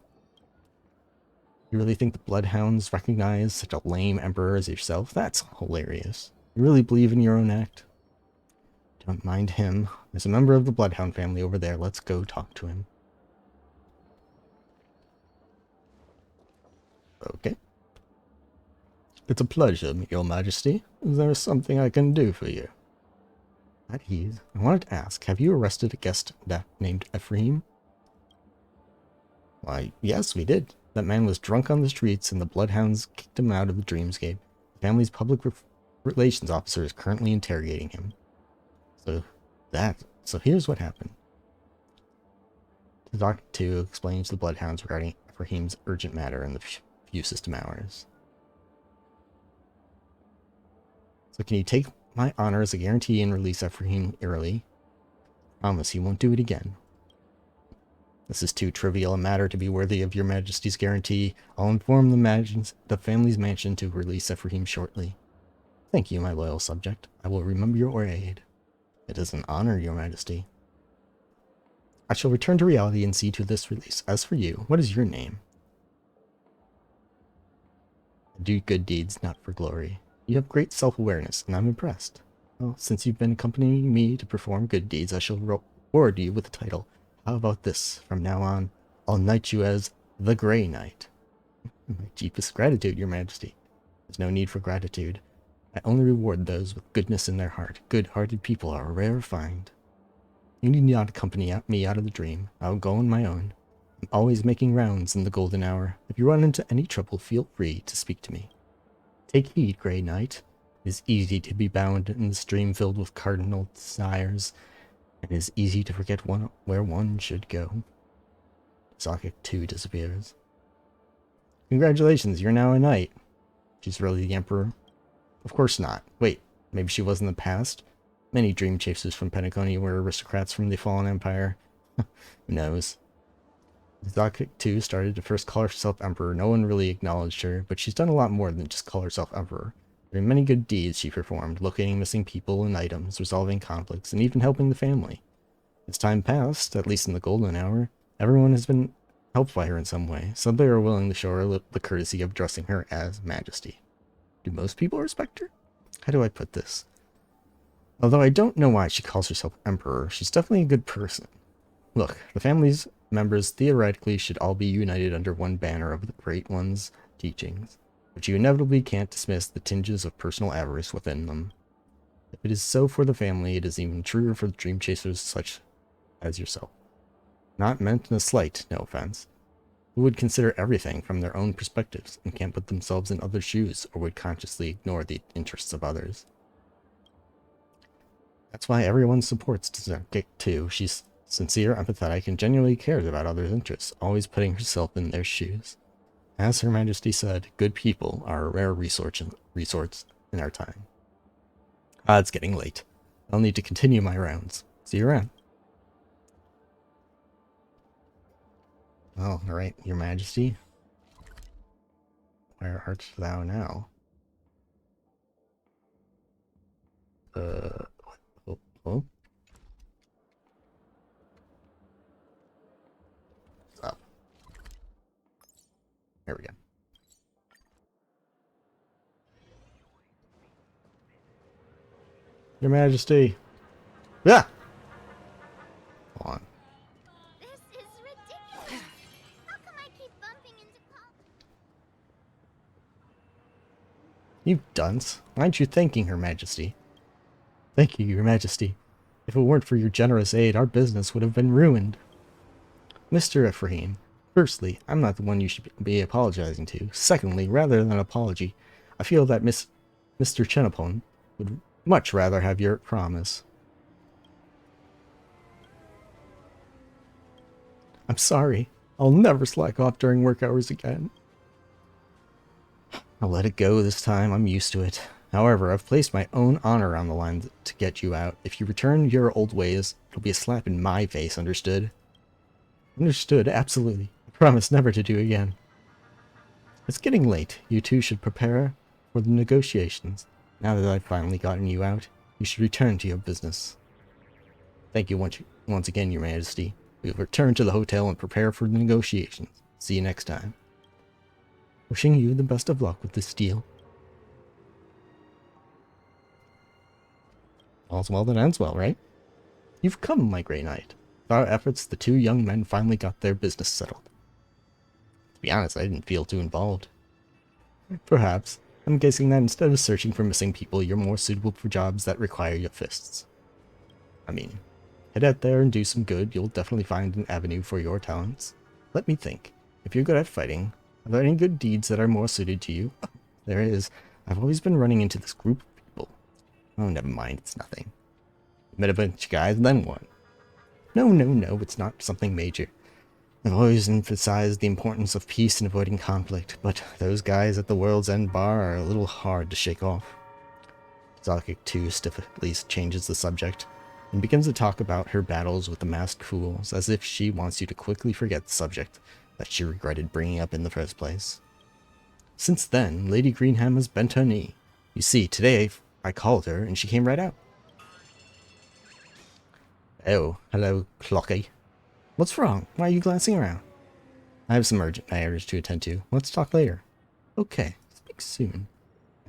You really think the bloodhounds recognize such a lame Emperor as yourself? That's hilarious. You really believe in your own act? Don't mind him. There's a member of the bloodhound family over there. Let's go talk to him. Okay. It's a pleasure, Your Majesty. Is there something I can do for you? At ease. I wanted to ask, have you arrested a guest named Ephraim? Why, yes, we did. That man was drunk on the streets and the bloodhounds kicked him out of the dreamscape. The family's public relations officer is currently interrogating him. So here's what happened. Tizocic 2 explains the bloodhounds regarding Ephraim's urgent matter in the few system hours. So can you take my honor as a guarantee and release Ephraim early? Promise he won't do it again. This is too trivial a matter to be worthy of Your Majesty's guarantee. I'll inform the family's mansion to release Ephraim shortly. Thank you, my loyal subject. I will remember your aid. It is an honor, Your Majesty. I shall return to reality and see to this release. As for you, what is your name? I do good deeds, not for glory. You have great self-awareness, and I'm impressed. Well, since you've been accompanying me to perform good deeds, I shall reward you with the title. How about this? From now on, I'll knight you as the Grey Knight. My deepest gratitude, Your Majesty. There's no need for gratitude. I only reward those with goodness in their heart. Good-hearted people are a rare find. You need not accompany me out of the dream. I'll go on my own. I'm always making rounds in the golden hour. If you run into any trouble, feel free to speak to me. Take heed, Grey Knight. It is easy to be bound in the stream filled with cardinal desires. It is easy to forget where one should go. Tizocic 2 disappears. Congratulations, you're now a knight. She's really the Emperor? Of course not. Wait, maybe she was in the past? Many dream chasers from Penacony were aristocrats from the fallen empire. Who knows? Tizocic 2 started to first call herself Emperor. No one really acknowledged her, but she's done a lot more than just call herself Emperor. There are many good deeds she performed, locating missing people and items, resolving conflicts, and even helping the family. As time passed, at least in the golden hour, everyone has been helped by her in some way. Some they are willing to show her the courtesy of addressing her as Majesty. Do most people respect her? How do I put this? Although I don't know why she calls herself Emperor, she's definitely a good person. Look, the family's members theoretically should all be united under one banner of the Great One's teachings, but you inevitably can't dismiss the tinges of personal avarice within them. If it is so for the family, it is even truer for the dream chasers such as yourself. Not meant in a slight, no offense. Who would consider everything from their own perspectives and can't put themselves in other shoes or would consciously ignore the interests of others. That's why everyone supports Tizocic too. She's sincere, empathetic, and genuinely cares about others' interests, always putting herself in their shoes. As Her Majesty said, good people are a rare resource in our time. It's getting late. I'll need to continue my rounds. See you around. Oh, alright, Your Majesty. Where art thou now? Oh. What's up? There we go. Your Majesty. Yeah. Hold on. This is ridiculous. How come I keep bumping into You dunce. Why aren't you thanking Her Majesty? Thank you, Your Majesty. If it weren't for your generous aid, our business would have been ruined. Mr. Ephraim, firstly, I'm not the one you should be apologizing to. Secondly, rather than an apology, I feel that Mr. Chenopon would much rather have your promise. I'm sorry. I'll never slack off during work hours again. I'll let it go this time. I'm used to it. However, I've placed my own honor on the line to get you out. If you return your old ways, it'll be a slap in my face, understood? Understood, absolutely. I promise never to do again. It's getting late. You two should prepare for the negotiations. Now that I've finally gotten you out, you should return to your business. Thank you once again, Your Majesty. We'll return to the hotel and prepare for the negotiations. See you next time. Wishing you the best of luck with this deal. All's well that ends well, right? You've come, my Grey Knight. With our efforts, the two young men finally got their business settled. To be honest, I didn't feel too involved. Perhaps. I'm guessing that instead of searching for missing people, you're more suitable for jobs that require your fists. I mean, head out there and do some good. You'll definitely find an avenue for your talents. Let me think. If you're good at fighting, are there any good deeds that are more suited to you? Oh, there is. I've always been running into this group of people. Oh, never mind. It's nothing. Met a bunch of guys, then what? No, it's not something major. I've always emphasized the importance of peace and avoiding conflict, but those guys at the World's End bar are a little hard to shake off. Tizocic too stiffly changes the subject, and begins to talk about her battles with the masked fools, as if she wants you to quickly forget the subject that she regretted bringing up in the first place. Since then, Lady Greenham has bent her knee. You see, today I called her, and she came right out. Oh, hello, Clocky. What's wrong? Why are you glancing around? I have some urgent matters to attend to. Let's talk later. Okay, speak soon.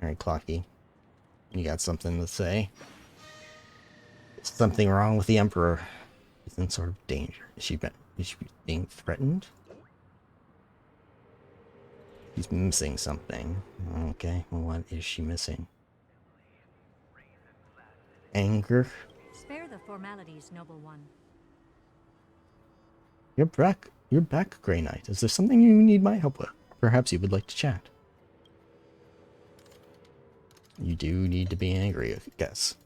Alright, Clocky. You got something to say? Is something wrong with the Emperor? He's in sort of danger. Is she being threatened? He's missing something. Okay, well, what is she missing? Anger? Spare the formalities, noble one. You're back, Grey Knight. Is there something you need my help with? Perhaps you would like to chat. You do need to be angry, I guess.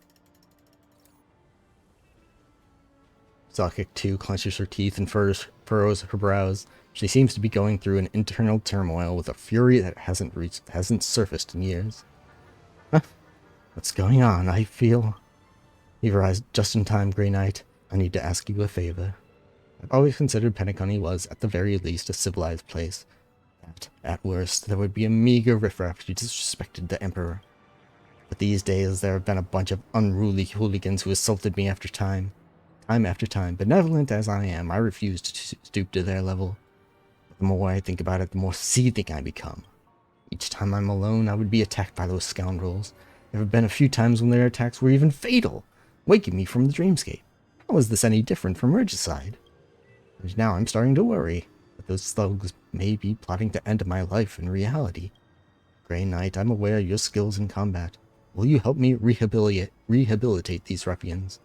Tizocic too clenches her teeth and furrows her brows. She seems to be going through an internal turmoil with a fury that hasn't surfaced in years. Huh? What's going on? I feel... You've arrived just in time, Grey Knight. I need to ask you a favor. I've always considered Penacony was, at the very least, a civilized place. That, at worst, there would be a meager riffraff who disrespected the Emperor. But these days, there have been a bunch of unruly hooligans who assaulted me time after time. Benevolent as I am, I refuse to stoop to their level. But the more I think about it, the more seething I become. Each time I'm alone, I would be attacked by those scoundrels. There have been a few times when their attacks were even fatal, waking me from the dreamscape. How is this any different from regicide? And now I'm starting to worry that those thugs may be plotting to end my life in reality. Grey Knight, I'm aware of your skills in combat. Will you help me rehabilitate these ruffians?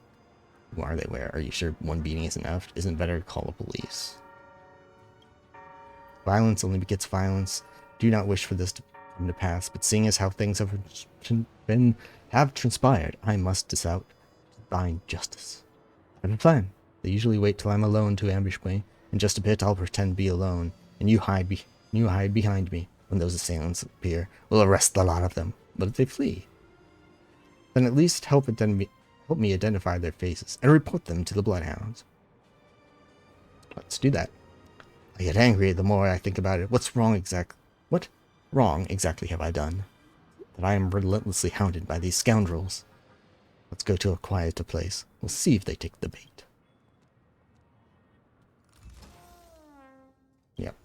Who are they? Where? Are you sure one beating isn't enough? Isn't better to call the police? Violence only begets violence. Do not wish for this to come to pass, but seeing as how things have transpired, I must dish out divine justice. I have a plan. They usually wait till I'm alone to ambush me. In just a bit, I'll pretend to be alone, and you hide behind me. When those assailants appear, we'll arrest the lot of them. But if they flee, then at least help me identify their faces and report them to the bloodhounds. Let's do that. I get angry the more I think about it. What wrong exactly have I done? That I am relentlessly hounded by these scoundrels. Let's go to a quieter place. We'll see if they take the bait. Yep.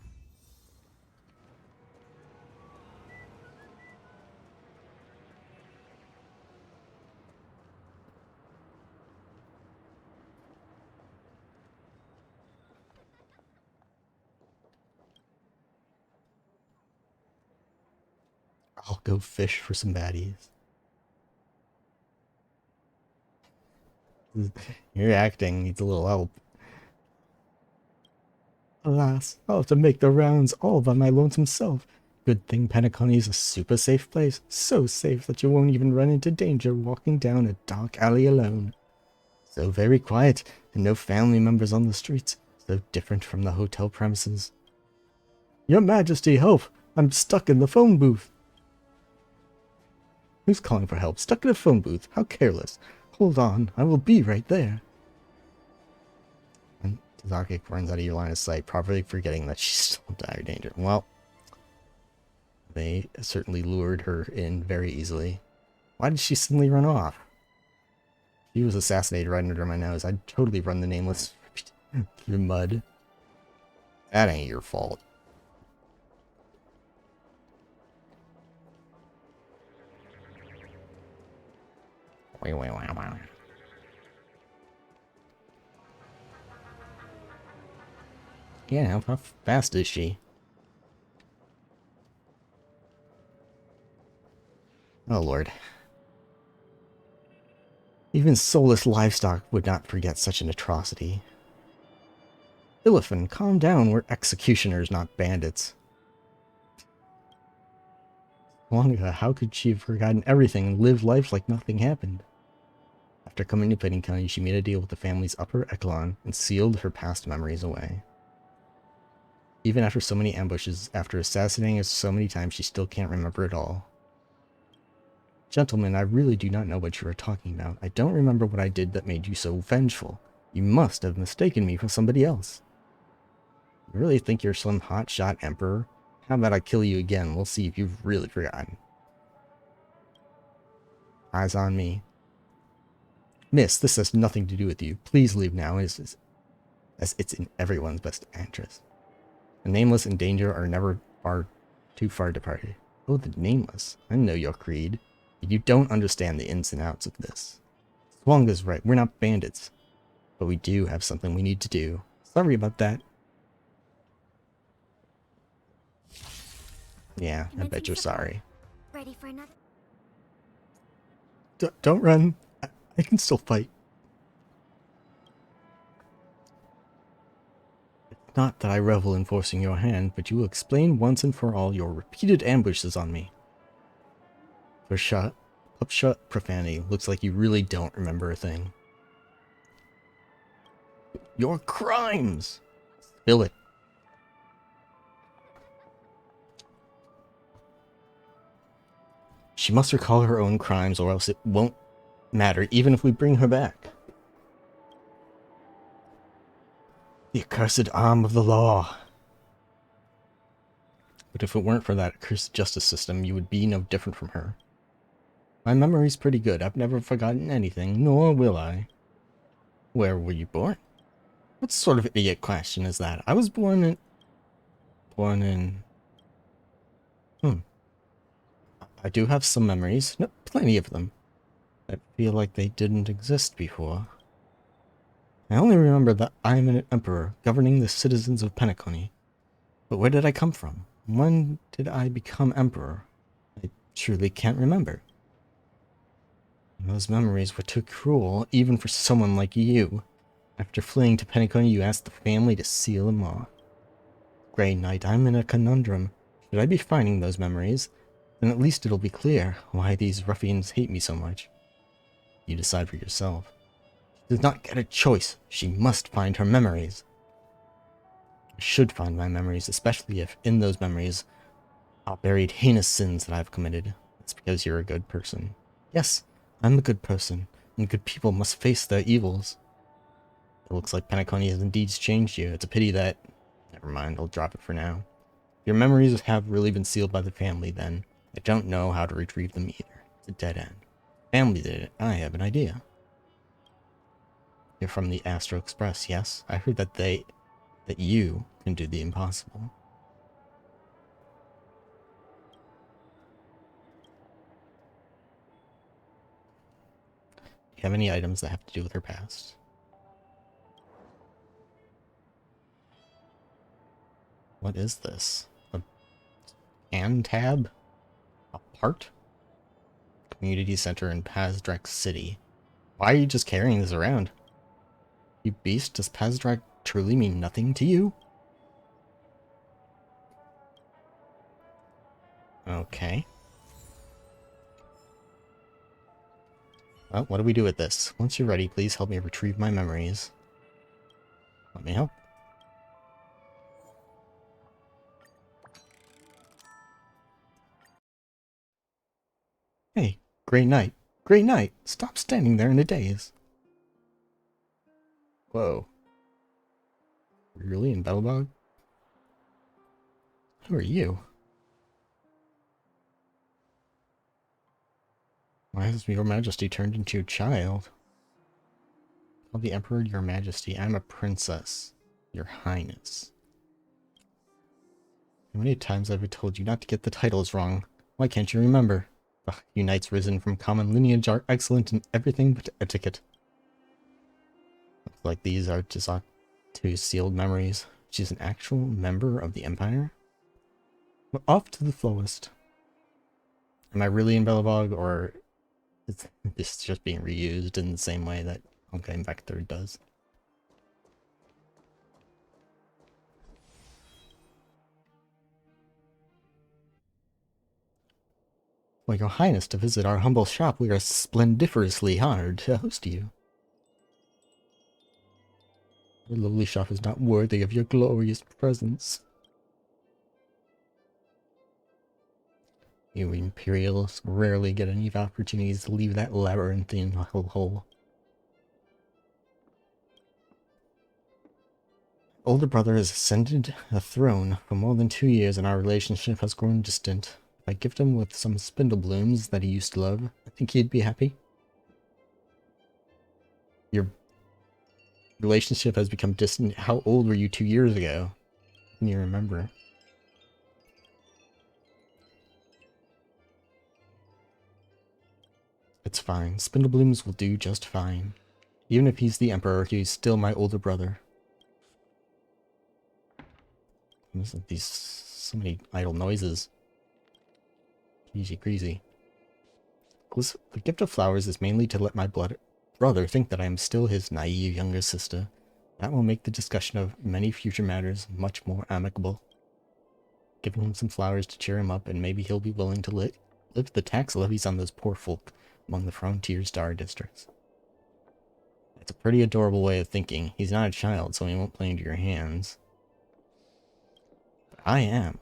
I'll go fish for some baddies. Your acting needs a little help. Alas, I'll have to make the rounds all by my lonesome self. Good thing Penacony is a super safe place. So safe that you won't even run into danger walking down a dark alley alone. So very quiet, and no family members on the streets. So different from the hotel premises. Your Majesty, help! I'm stuck in the phone booth. Who's calling for help? Stuck in a phone booth? How careless. Hold on, I will be right there. And Tizocic runs out of your line of sight, probably forgetting that she's still in dire danger. Well, they certainly lured her in very easily. Why did she suddenly run off? She was assassinated right under my nose. I'd totally run the Nameless through mud. That ain't your fault. Yeah, how fast is she? Oh lord. Even soulless livestock would not forget such an atrocity. Illifin, calm down. We're executioners, not bandits. Wonga, how could she have forgotten everything and lived life like nothing happened? After coming to Penacony, she made a deal with the family's upper echelon and sealed her past memories away. Even after so many ambushes, after assassinating us so many times, she still can't remember it all. Gentlemen, I really do not know what you are talking about. I don't remember what I did that made you so vengeful. You must have mistaken me for somebody else. You really think you're some hotshot emperor? How about I kill you again? We'll see if you've really forgotten. Eyes on me. Miss, this has nothing to do with you. Please leave now, as it's in everyone's best interest. The Nameless and danger are never too far departed. Oh, the Nameless. I know your creed. You don't understand the ins and outs of this. Swanga's right. We're not bandits. But we do have something we need to do. Sorry about that. Yeah, I bet you're sorry. Ready for another? Don't run. I can still fight. It's not that I revel in forcing your hand, but you will explain once and for all your repeated ambushes on me. Upshot profanity. Looks like you really don't remember a thing. Your crimes! Spill it. She must recall her own crimes, or else it won't matter, even if we bring her back. The accursed arm of the law. But if it weren't for that accursed justice system, you would be no different from her. My memory's pretty good. I've never forgotten anything, nor will I. Where were you born? What sort of idiot question is that? I was born in... I do have some memories. No, plenty of them. I feel like they didn't exist before. I only remember that I am an emperor governing the citizens of Penacony. But where did I come from? When did I become emperor? I truly can't remember. Those memories were too cruel, even for someone like you. After fleeing to Penacony, you asked the family to seal them off. Grey Knight, I'm in a conundrum. Should I be finding those memories? Then at least it'll be clear why these ruffians hate me so much. You decide for yourself. She does not get a choice. She must find her memories. I should find my memories, especially if in those memories are buried heinous sins that I've committed. That's because you're a good person. Yes, I'm a good person, and good people must face their evils. It looks like Penacony has indeed changed you. It's a pity that... Never mind, I'll drop it for now. If your memories have really been sealed by the family, then I don't know how to retrieve them either. It's a dead end. Family did it. I have an idea. You're from the Astro Express, yes? I heard that you can do the impossible. Do you have any items that have to do with her past? What is this? A hand tab? A part? Community center in Pazdrak City. Why are you just carrying this around? You beast, does Pazdrak truly mean nothing to you? Okay. Well, what do we do with this? Once you're ready, please help me retrieve my memories. Let me help. Hey, Grey Knight. Grey Knight, stop standing there in a daze. Whoa. Really, in Battlebog? Who are you? Why has your majesty turned into a child? Tell the Emperor, your majesty, I'm a princess. Your highness. How many times have I told you not to get the titles wrong? Why can't you remember? Ugh, you knights risen from common lineage are excellent in everything but etiquette. Looks like these are Tizocic's sealed memories. She's an actual member of the Empire? We're off to the flowist. Am I really in Belobog, or is this just being reused in the same way that Honkai Impact 3 does? For your highness to visit our humble shop, we are splendiferously honored to host you. Our lowly shop is not worthy of your glorious presence. You Imperials rarely get any opportunities to leave that labyrinthine hole. Older brother has ascended a throne for more than 2 years, and our relationship has grown distant. If I gift him with some spindle blooms that he used to love, I think he'd be happy. Your relationship has become distant. How old were you 2 years ago? Can you remember? It's fine. Spindle blooms will do just fine. Even if he's the Emperor, he's still my older brother. These so many idle noises. Easy greasy. The gift of flowers is mainly to let my brother think that I am still his naive younger sister. That will make the discussion of many future matters much more amicable. Giving him some flowers to cheer him up, and maybe he'll be willing to lift the tax levies on those poor folk among the frontier star districts. It's a pretty adorable way of thinking. He's not a child, so he won't play into your hands. But I am.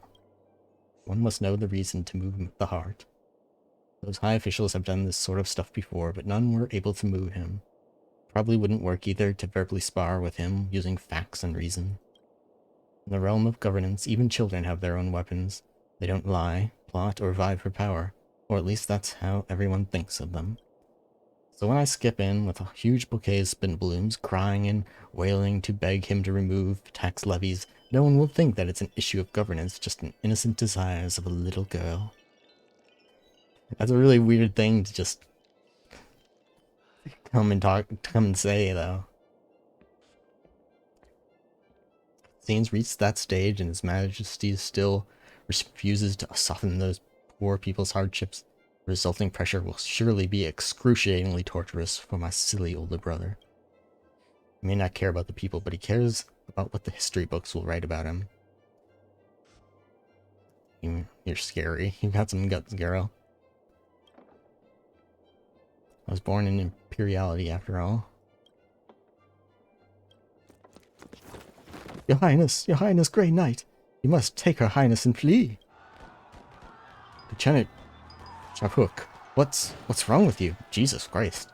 One must know the reason to move the heart. Those high officials have done this sort of stuff before, but none were able to move him. Probably wouldn't work either to verbally spar with him using facts and reason. In the realm of governance, even children have their own weapons. They don't lie, plot, or vie for power, or at least that's how everyone thinks of them. So when I skip in with a huge bouquet of spindle blooms, crying and wailing to beg him to remove tax levies, no one will think that it's an issue of governance, just an innocent desires of a little girl. That's a really weird thing to just come and say, though. Scenes reached that stage, and His Majesty still refuses to soften those poor people's hardships. The resulting pressure will surely be excruciatingly torturous for my silly older brother. He may not care about the people, but he cares about what the history books will write about him. You're scary. You got some guts, girl. I was born in Imperiality, after all. Your Highness, Grey Knight, you must take Her Highness and flee. Lieutenant Chapuk, what's wrong with you? Jesus Christ.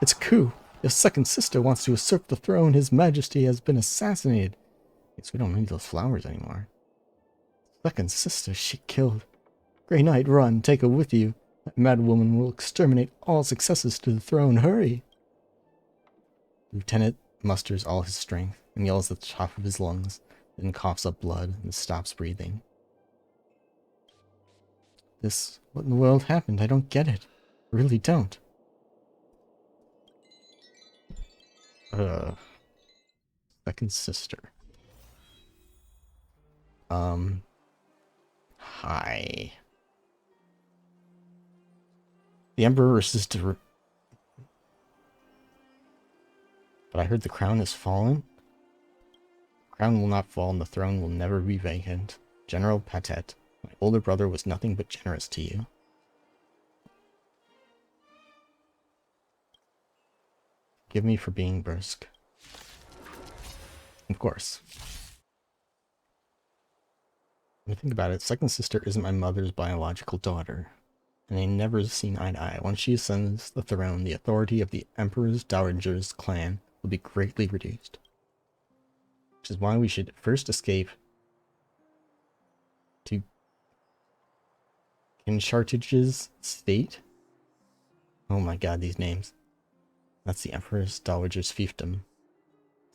It's a coup. Your second sister wants to usurp the throne. His Majesty has been assassinated. Guess we don't need those flowers anymore. Second sister, she killed. Grey Knight, run, take her with you. That mad woman will exterminate all successors to the throne. Hurry! Lieutenant musters all his strength and yells at the top of his lungs, then coughs up blood and stops breathing. What in the world happened? I don't get it. I really don't. Second sister. Hi. The Emperor wishes to... But I heard the crown has fallen. The crown will not fall and the throne will never be vacant. General Patet, my older brother was nothing but generous to you. Forgive me for being brusque. Of course. When I think about it, second sister isn't my mother's biological daughter, and they never seen eye to eye. Once she ascends the throne, the authority of the Emperor's Dowager's clan will be greatly reduced. Which is why we should first escape to Kinchartage's state. Oh my god, these names. That's the Emperor's Dowager's fiefdom.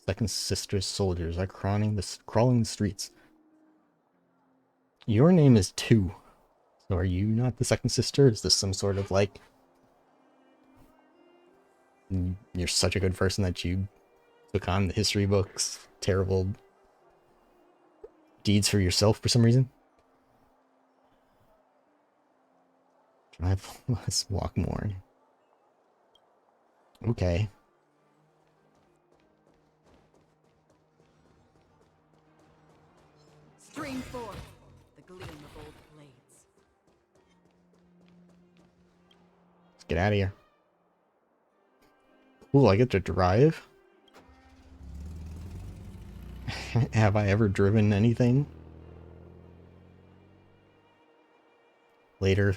Second sister's soldiers are crawling the streets. Your name is 2. So are you not the second sister? Is this some sort of like... You're such a good person that you took on the history books, terrible deeds for yourself for some reason? Drive less, walk more. Okay. Stream forth the gleam of old blades. Let's get out of here. Cool, I get to drive? Have I ever driven anything? Later,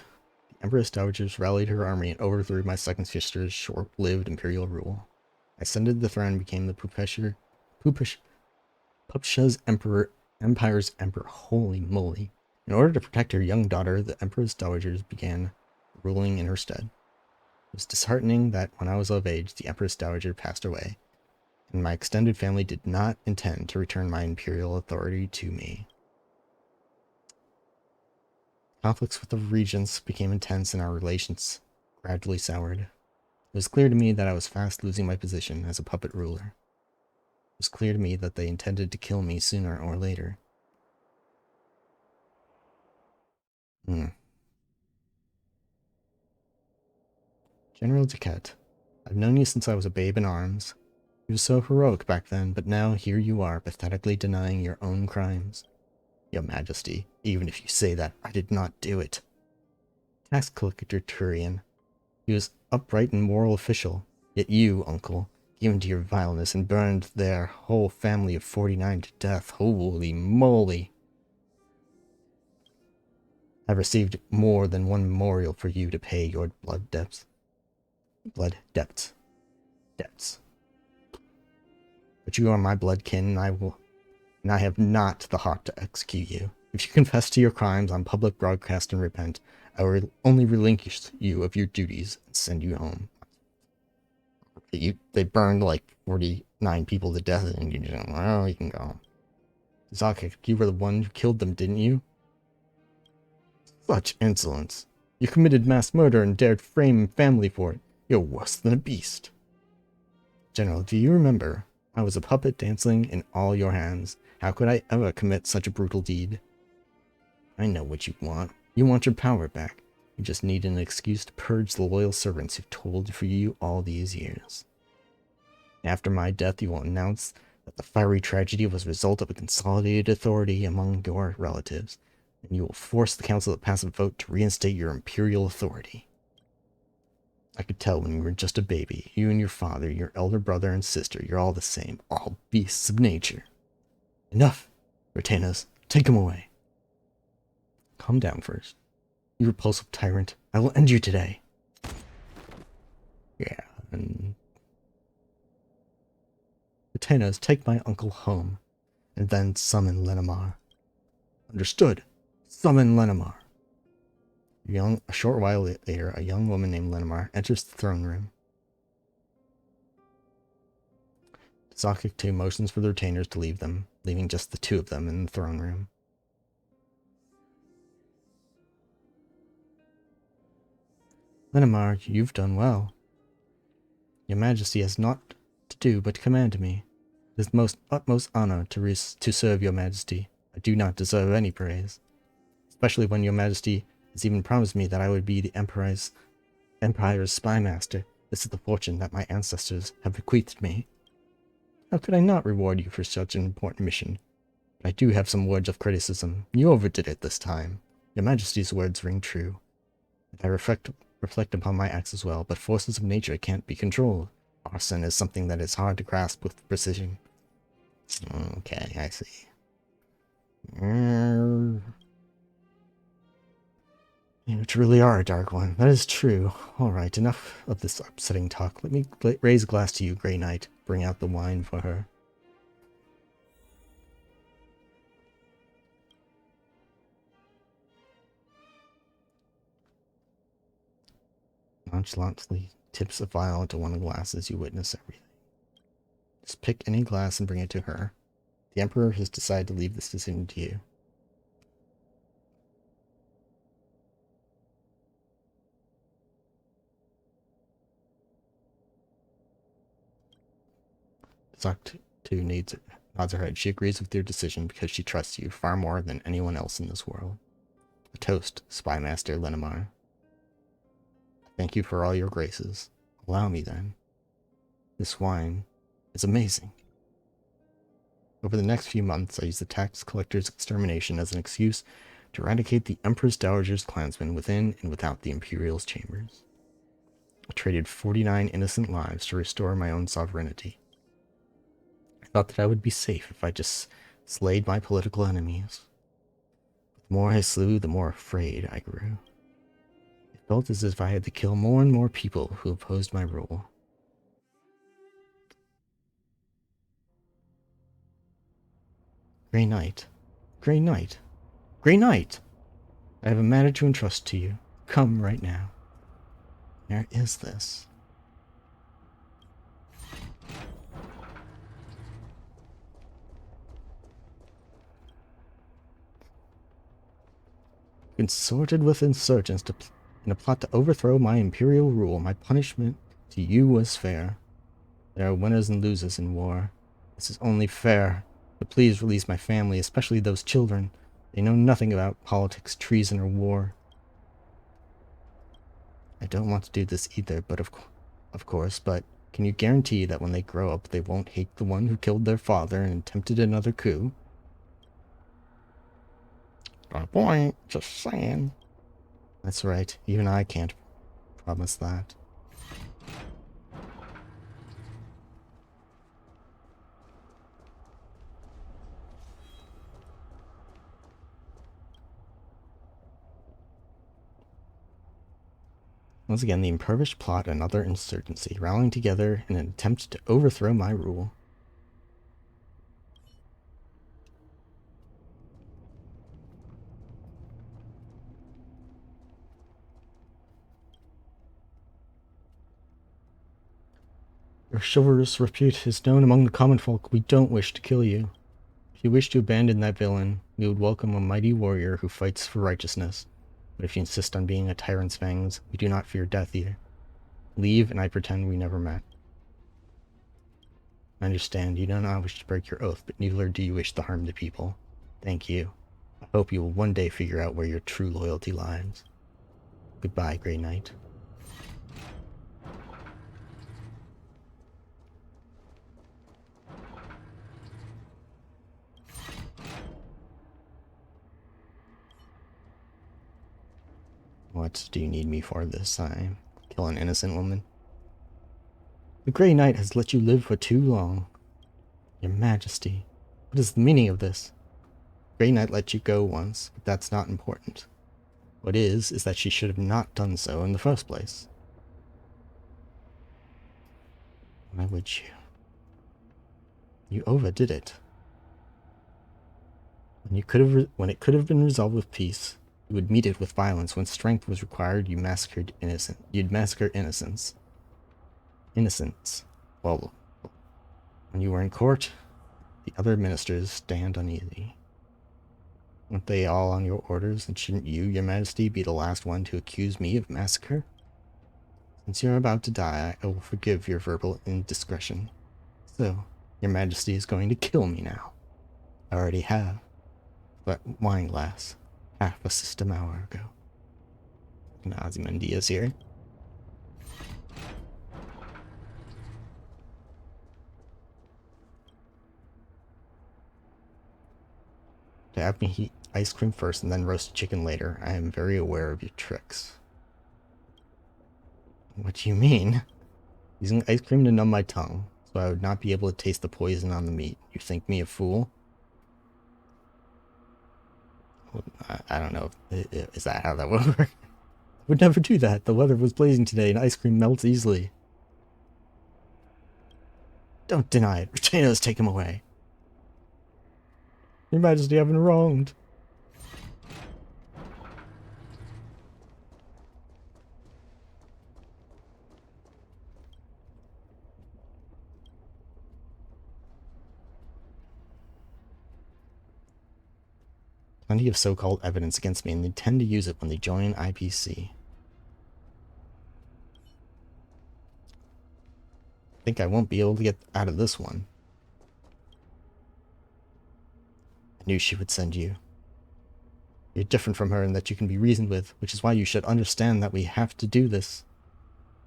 the Empress Dowagers rallied her army and overthrew my second sister's short-lived imperial rule. I ascended the throne and became the Pupsha's Empire's emperor. Holy moly. In order to protect her young daughter, the Empress Dowagers began ruling in her stead. It was disheartening that when I was of age, the Empress Dowager passed away, and my extended family did not intend to return my imperial authority to me. Conflicts with the regents became intense and our relations gradually soured. It was clear to me that I was fast losing my position as a puppet ruler. It was clear to me that they intended to kill me sooner or later. General Duquette, I've known you since I was a babe in arms. You were so heroic back then, but now here you are, pathetically denying your own crimes. Your Majesty, even if you say that, I did not do it. Tax collector Turian. He was upright and moral official, yet you, uncle, gave in to your vileness and burned their whole family of 49 to death. Holy moly! I've received more than one memorial for you to pay your blood debts. Debts. But you are my blood kin, and I have not the heart to execute you. If you confess to your crimes on public broadcast and repent, I will only relinquish you of your duties and send you home. They burned like 49 people to death, and you just, well, you can go. Tizocic, you were the one who killed them, didn't you? Such insolence. You committed mass murder and dared frame family for it. You're worse than a beast. General, do you remember? I was a puppet dancing in all your hands. How could I ever commit such a brutal deed? I know what you want. You want your power back. You just need an excuse to purge the loyal servants who've toiled for you all these years. After my death, you will announce that the fiery tragedy was a result of a consolidated authority among your relatives, and you will force the council to pass a vote to reinstate your imperial authority. I could tell when you were just a baby, you and your father, your elder brother and sister, you're all the same, all beasts of nature. Enough! Retainers, take him away. Calm down first. You repulsive tyrant, I will end you today. Yeah, and... Retainers, take my uncle home, and then summon Lenamar. Understood. Summon Lenamar. A short while later, a young woman named Lenamar enters the throne room. Tizocic motions for the retainers to leave them, leaving just the two of them in the throne room. Lenamar, you've done well. Your Majesty has naught to do but command me. It is most utmost honor to serve your Majesty. I do not deserve any praise, especially when your Majesty has even promised me that I would be the Empire's spy master. This is the fortune that my ancestors have bequeathed me. How could I not reward you for such an important mission? But I do have some words of criticism. You overdid it this time. Your Majesty's words ring true. And I reflect upon my acts as well, but forces of nature can't be controlled. Arson is something that is hard to grasp with precision. Okay, I see. You truly are a dark one. That is true. Alright, enough of this upsetting talk. Let me raise a glass to you, Grey Knight. Bring out the wine for her. Nonchalantly tips a vial into one of the glasses. You witness everything. Just pick any glass and bring it to her. The Emperor has decided to leave this decision to you. Tizocic nods her head. She agrees with your decision because she trusts you far more than anyone else in this world. A toast, Spymaster Lenamar. Thank you for all your graces. Allow me then. This wine is amazing. Over the next few months, I used the tax collector's extermination as an excuse to eradicate the Empress Dowager's clansmen within and without the Imperial's chambers. I traded 49 innocent lives to restore my own sovereignty. I thought that I would be safe if I just slayed my political enemies. But the more I slew, the more afraid I grew. It felt as if I had to kill more and more people who opposed my rule. Grey Knight. Grey Knight. Grey Knight! I have a matter to entrust to you. Come right now. Where is this? Consorted with insurgents in a plot to overthrow my imperial rule. My punishment to you was fair. There are winners and losers in war. This is only fair. But please release my family, especially those children. They know nothing about politics, treason, or war. I don't want to do this either, but of course, but can you guarantee that when they grow up, they won't hate the one who killed their father and attempted another coup? Good point, just saying. That's right, even I can't promise that. Once again, the impoverished plot another insurgency, rallying together in an attempt to overthrow my rule. Your chivalrous repute is known among the common folk. We don't wish to kill you. If you wish to abandon that villain, we would welcome a mighty warrior who fights for righteousness. But if you insist on being a tyrant's fangs, we do not fear death either. Leave, and I pretend we never met. I understand you do not wish to break your oath, but neither do you wish to harm the people. Thank you. Hope you will one day figure out where your true loyalty lies. Goodbye, Grey Knight. What do you need me for this time? Kill an innocent woman? The Grey Knight has let you live for too long. Your Majesty, what is the meaning of this? Grey Knight let you go once, but that's not important. What is that she should have not done so in the first place. Why would you? You overdid it. When it could have been resolved with peace, you would meet it with violence. When strength was required, you'd massacre innocents. Well, when you were in court, the other ministers stand uneasy. Weren't they all on your orders, and shouldn't you, Your Majesty, be the last one to accuse me of massacre? Since you're about to die, I will forgive your verbal indiscretion. So, Your Majesty is going to kill me now. I already have. That wine glass, half a system hour ago. Ozymandias here. To have me heat ice cream first and then roast chicken later, I am very aware of your tricks. What do you mean? Using ice cream to numb my tongue, so I would not be able to taste the poison on the meat. You think me a fool? I don't know. Is that how that would work? I would never do that. The weather was blazing today and ice cream melts easily. Don't deny it. Retainers, take him away. Your Majesty, I've been wronged. Plenty of so-called evidence against me, and they tend to use it when they join IPC. I think I won't be able to get out of this one. I knew she would send you. You're different from her in that you can be reasoned with, which is why you should understand that we have to do this.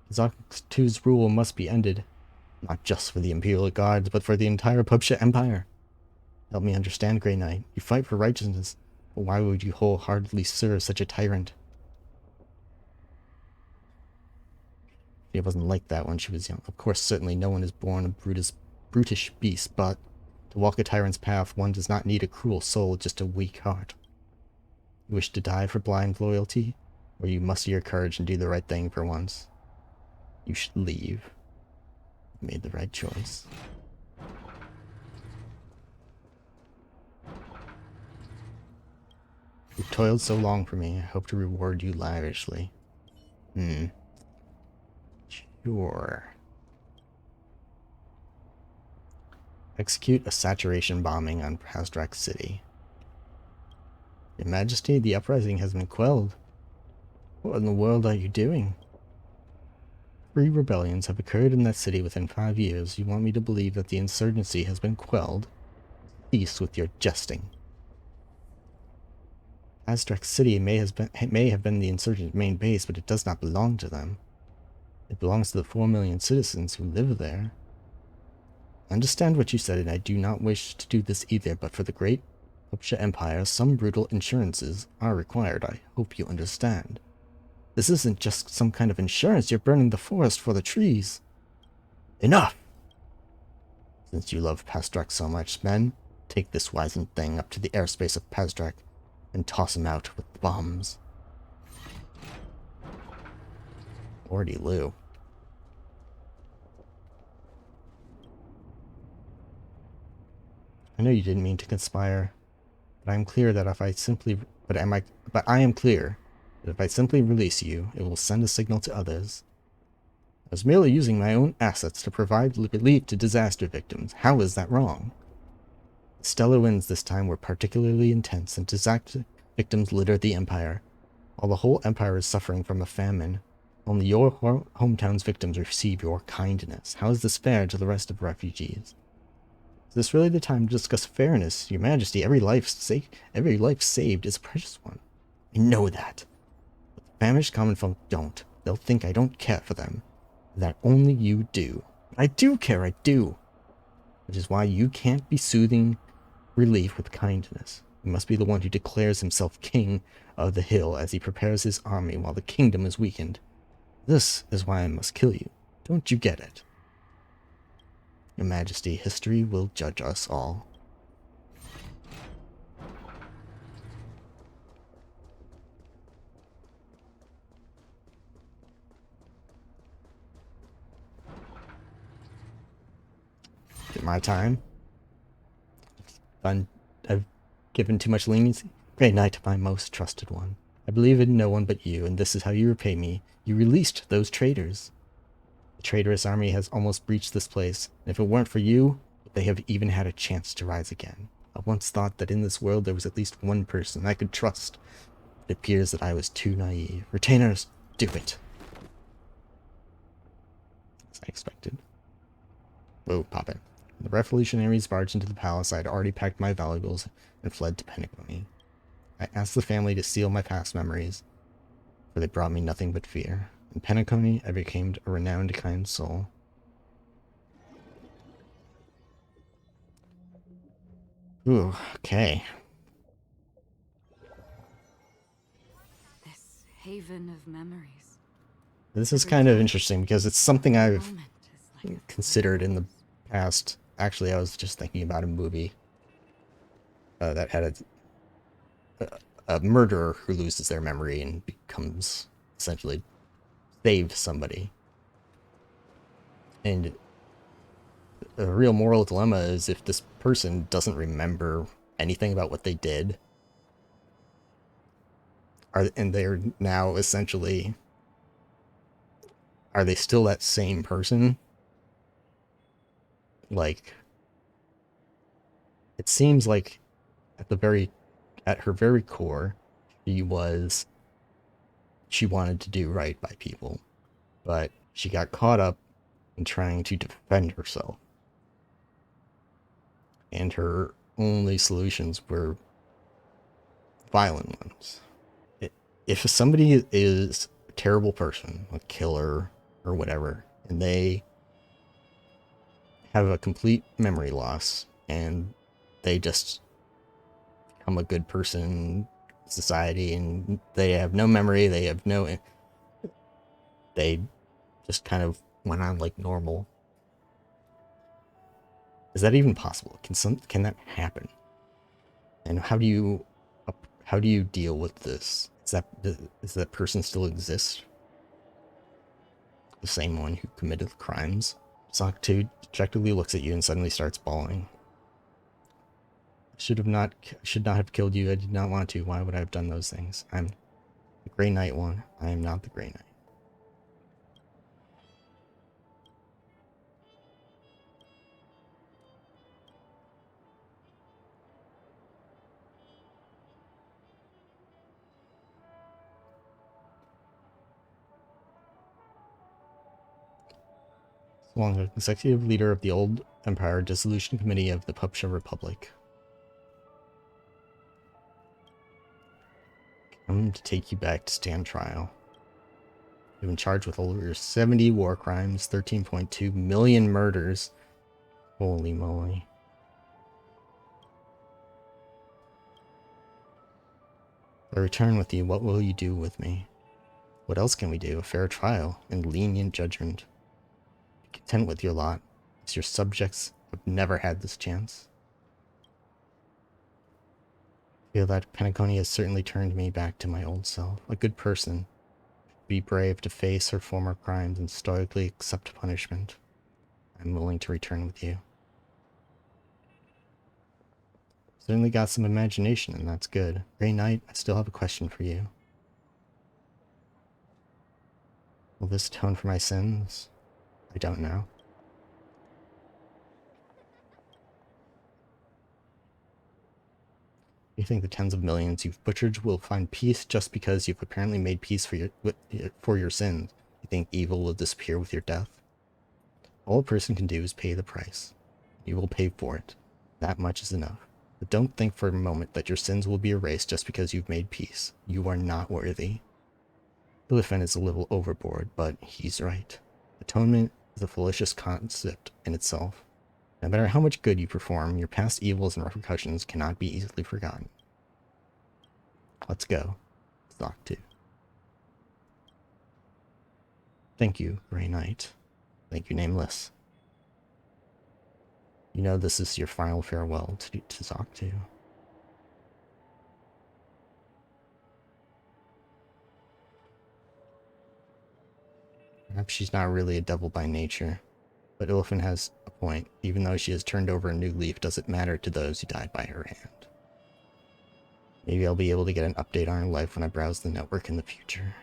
Tizocic 2's rule must be ended, not just for the Imperial Guards, but for the entire Pubsha Empire. Help me understand, Grey Knight. You fight for righteousness, but why would you wholeheartedly serve such a tyrant? She wasn't like that when she was young. Of course, certainly no one is born a brutish beast, but to walk a tyrant's path, one does not need a cruel soul, just a weak heart. You wish to die for blind loyalty, or you muster your courage and do the right thing for once? You should leave. You made the right choice. You've toiled so long for me, I hope to reward you lavishly. Sure. Execute a saturation bombing on Pazdrak City. Your Majesty, the uprising has been quelled. What in the world are you doing? 3 rebellions have occurred in that city within 5 years. You want me to believe that the insurgency has been quelled? Cease with your jesting. Pazdrak City may have been the insurgent main base, but it does not belong to them. It belongs to the 4 million citizens who live there. I understand what you said, and I do not wish to do this either, but for the great Pubsha Empire, some brutal insurances are required. I hope you understand. This isn't just some kind of insurance. You're burning the forest for the trees. Enough! Since you love Pazdrak so much, men, take this wizened thing up to the airspace of Pazdrak and toss him out with bombs. Lordy Lou. I know you didn't mean to conspire, but I am clear that if I simply release you, it will send a signal to others. I was merely using my own assets to provide relief to disaster victims. How is that wrong? The stellar winds this time were particularly intense, and disaster victims littered the Empire. While the whole Empire is suffering from a famine, only your hometown's victims receive your kindness. How is this fair to the rest of refugees? Is this really the time to discuss fairness? Your Majesty, every life saved is a precious one. I know that. But the famished common folk don't. They'll think I don't care for them. That only you do. But I do care, I do. Which is why you can't be soothing relief with kindness. You must be the one who declares himself king of the hill as he prepares his army while the kingdom is weakened. This is why I must kill you. Don't you get it? Your Majesty, history will judge us all. Is it my time? I've given too much leniency? Great night, my most trusted one. I believe in no one but you, and this is how you repay me. You released those traitors. The traitorous army has almost breached this place, and if it weren't for you, would they have even had a chance to rise again? I once thought that in this world there was at least one person I could trust. It appears that I was too naive. Retainers, do it. As I expected. Whoa, pop it. When the revolutionaries barged into the palace, I had already packed my valuables and fled to Penacony. I asked the family to seal my past memories, for they brought me nothing but fear. In Penacony, I became a renowned kind soul. Ooh, okay. This haven of memories. This is kind of interesting because it's something I've considered in the past. Actually, I was just thinking about a movie that had a murderer who loses their memory and becomes essentially saves somebody. And the real moral dilemma is if this person doesn't remember anything about what they did, and they're now essentially, are they still that same person? Like, it seems like at her very core, she wanted to do right by people, but she got caught up in trying to defend herself. And her only solutions were violent ones. If somebody is a terrible person, a killer or whatever, and they have a complete memory loss and they just become a good person in society and they have no memory, they just kind of went on like normal. Is that even possible? Can that happen? And how do you deal with this? Does that person still exist? The same one who committed the crimes? Sock 2 dejectedly looks at you and suddenly starts bawling. I should not have killed you. I did not want to. Why would I have done those things? I'm the Grey Knight one. I am not the Grey Knight. Along the executive leader of the old empire dissolution committee of the Pupsha Republic. Come to take you back to stand trial. You've been charged with over 70 war crimes, 13.2 million murders. Holy moly. If I return with you, what will you do with me? What else can we do? A fair trial and lenient judgment. Be content with your lot, as your subjects have never had this chance. I feel that Penacony has certainly turned me back to my old self. A good person. Be brave to face her former crimes and stoically accept punishment. I'm willing to return with you. Certainly got some imagination, and that's good. Grey Knight, I still have a question for you. Will this atone for my sins? I don't know. You think the tens of millions you've butchered will find peace just because you've apparently made peace for your sins? You think evil will disappear with your death? All a person can do is pay the price. You will pay for it. That much is enough. But don't think for a moment that your sins will be erased just because you've made peace. You are not worthy. Illifen is a little overboard, but he's right. Atonement is a fallacious concept in itself. No matter how much good you perform, your past evils and repercussions cannot be easily forgotten. Let's go. Stock 2. Thank you, Grey Knight. Thank you, Nameless. You know this is your final farewell to Tizocic 2. Perhaps she's not really a devil by nature, but Illifen has a point. Even though she has turned over a new leaf, does it matter to those who died by her hand? Maybe I'll be able to get an update on her life when I browse the network in the future.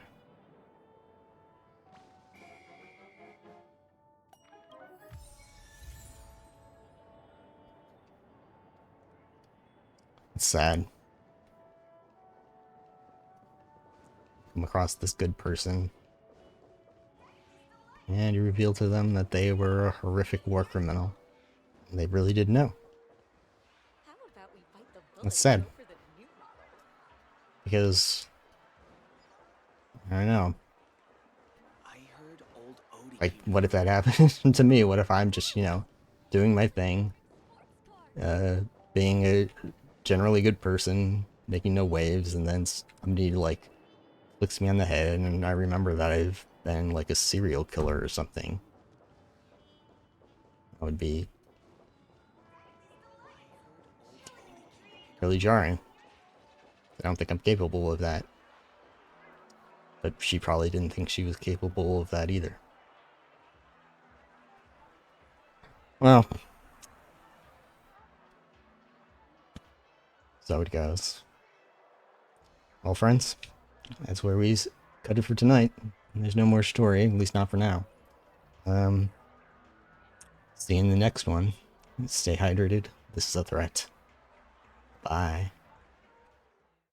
It's sad. Come across this good person, and you reveal to them that they were a horrific war criminal. And they really didn't know. That's sad. Because, I don't know. Like, what if that happened to me? What if I'm just, you know, doing my thing, being a generally good person, making no waves, and then somebody, like, flicks me on the head, and I remember that I've been, like, a serial killer or something. That would be really jarring. I don't think I'm capable of that. But she probably didn't think she was capable of that either. Well, so it goes. Well, friends, that's where we cut it for tonight. There's no more story, at least not for now. See you in the next one. Stay hydrated. This is a threat. Bye.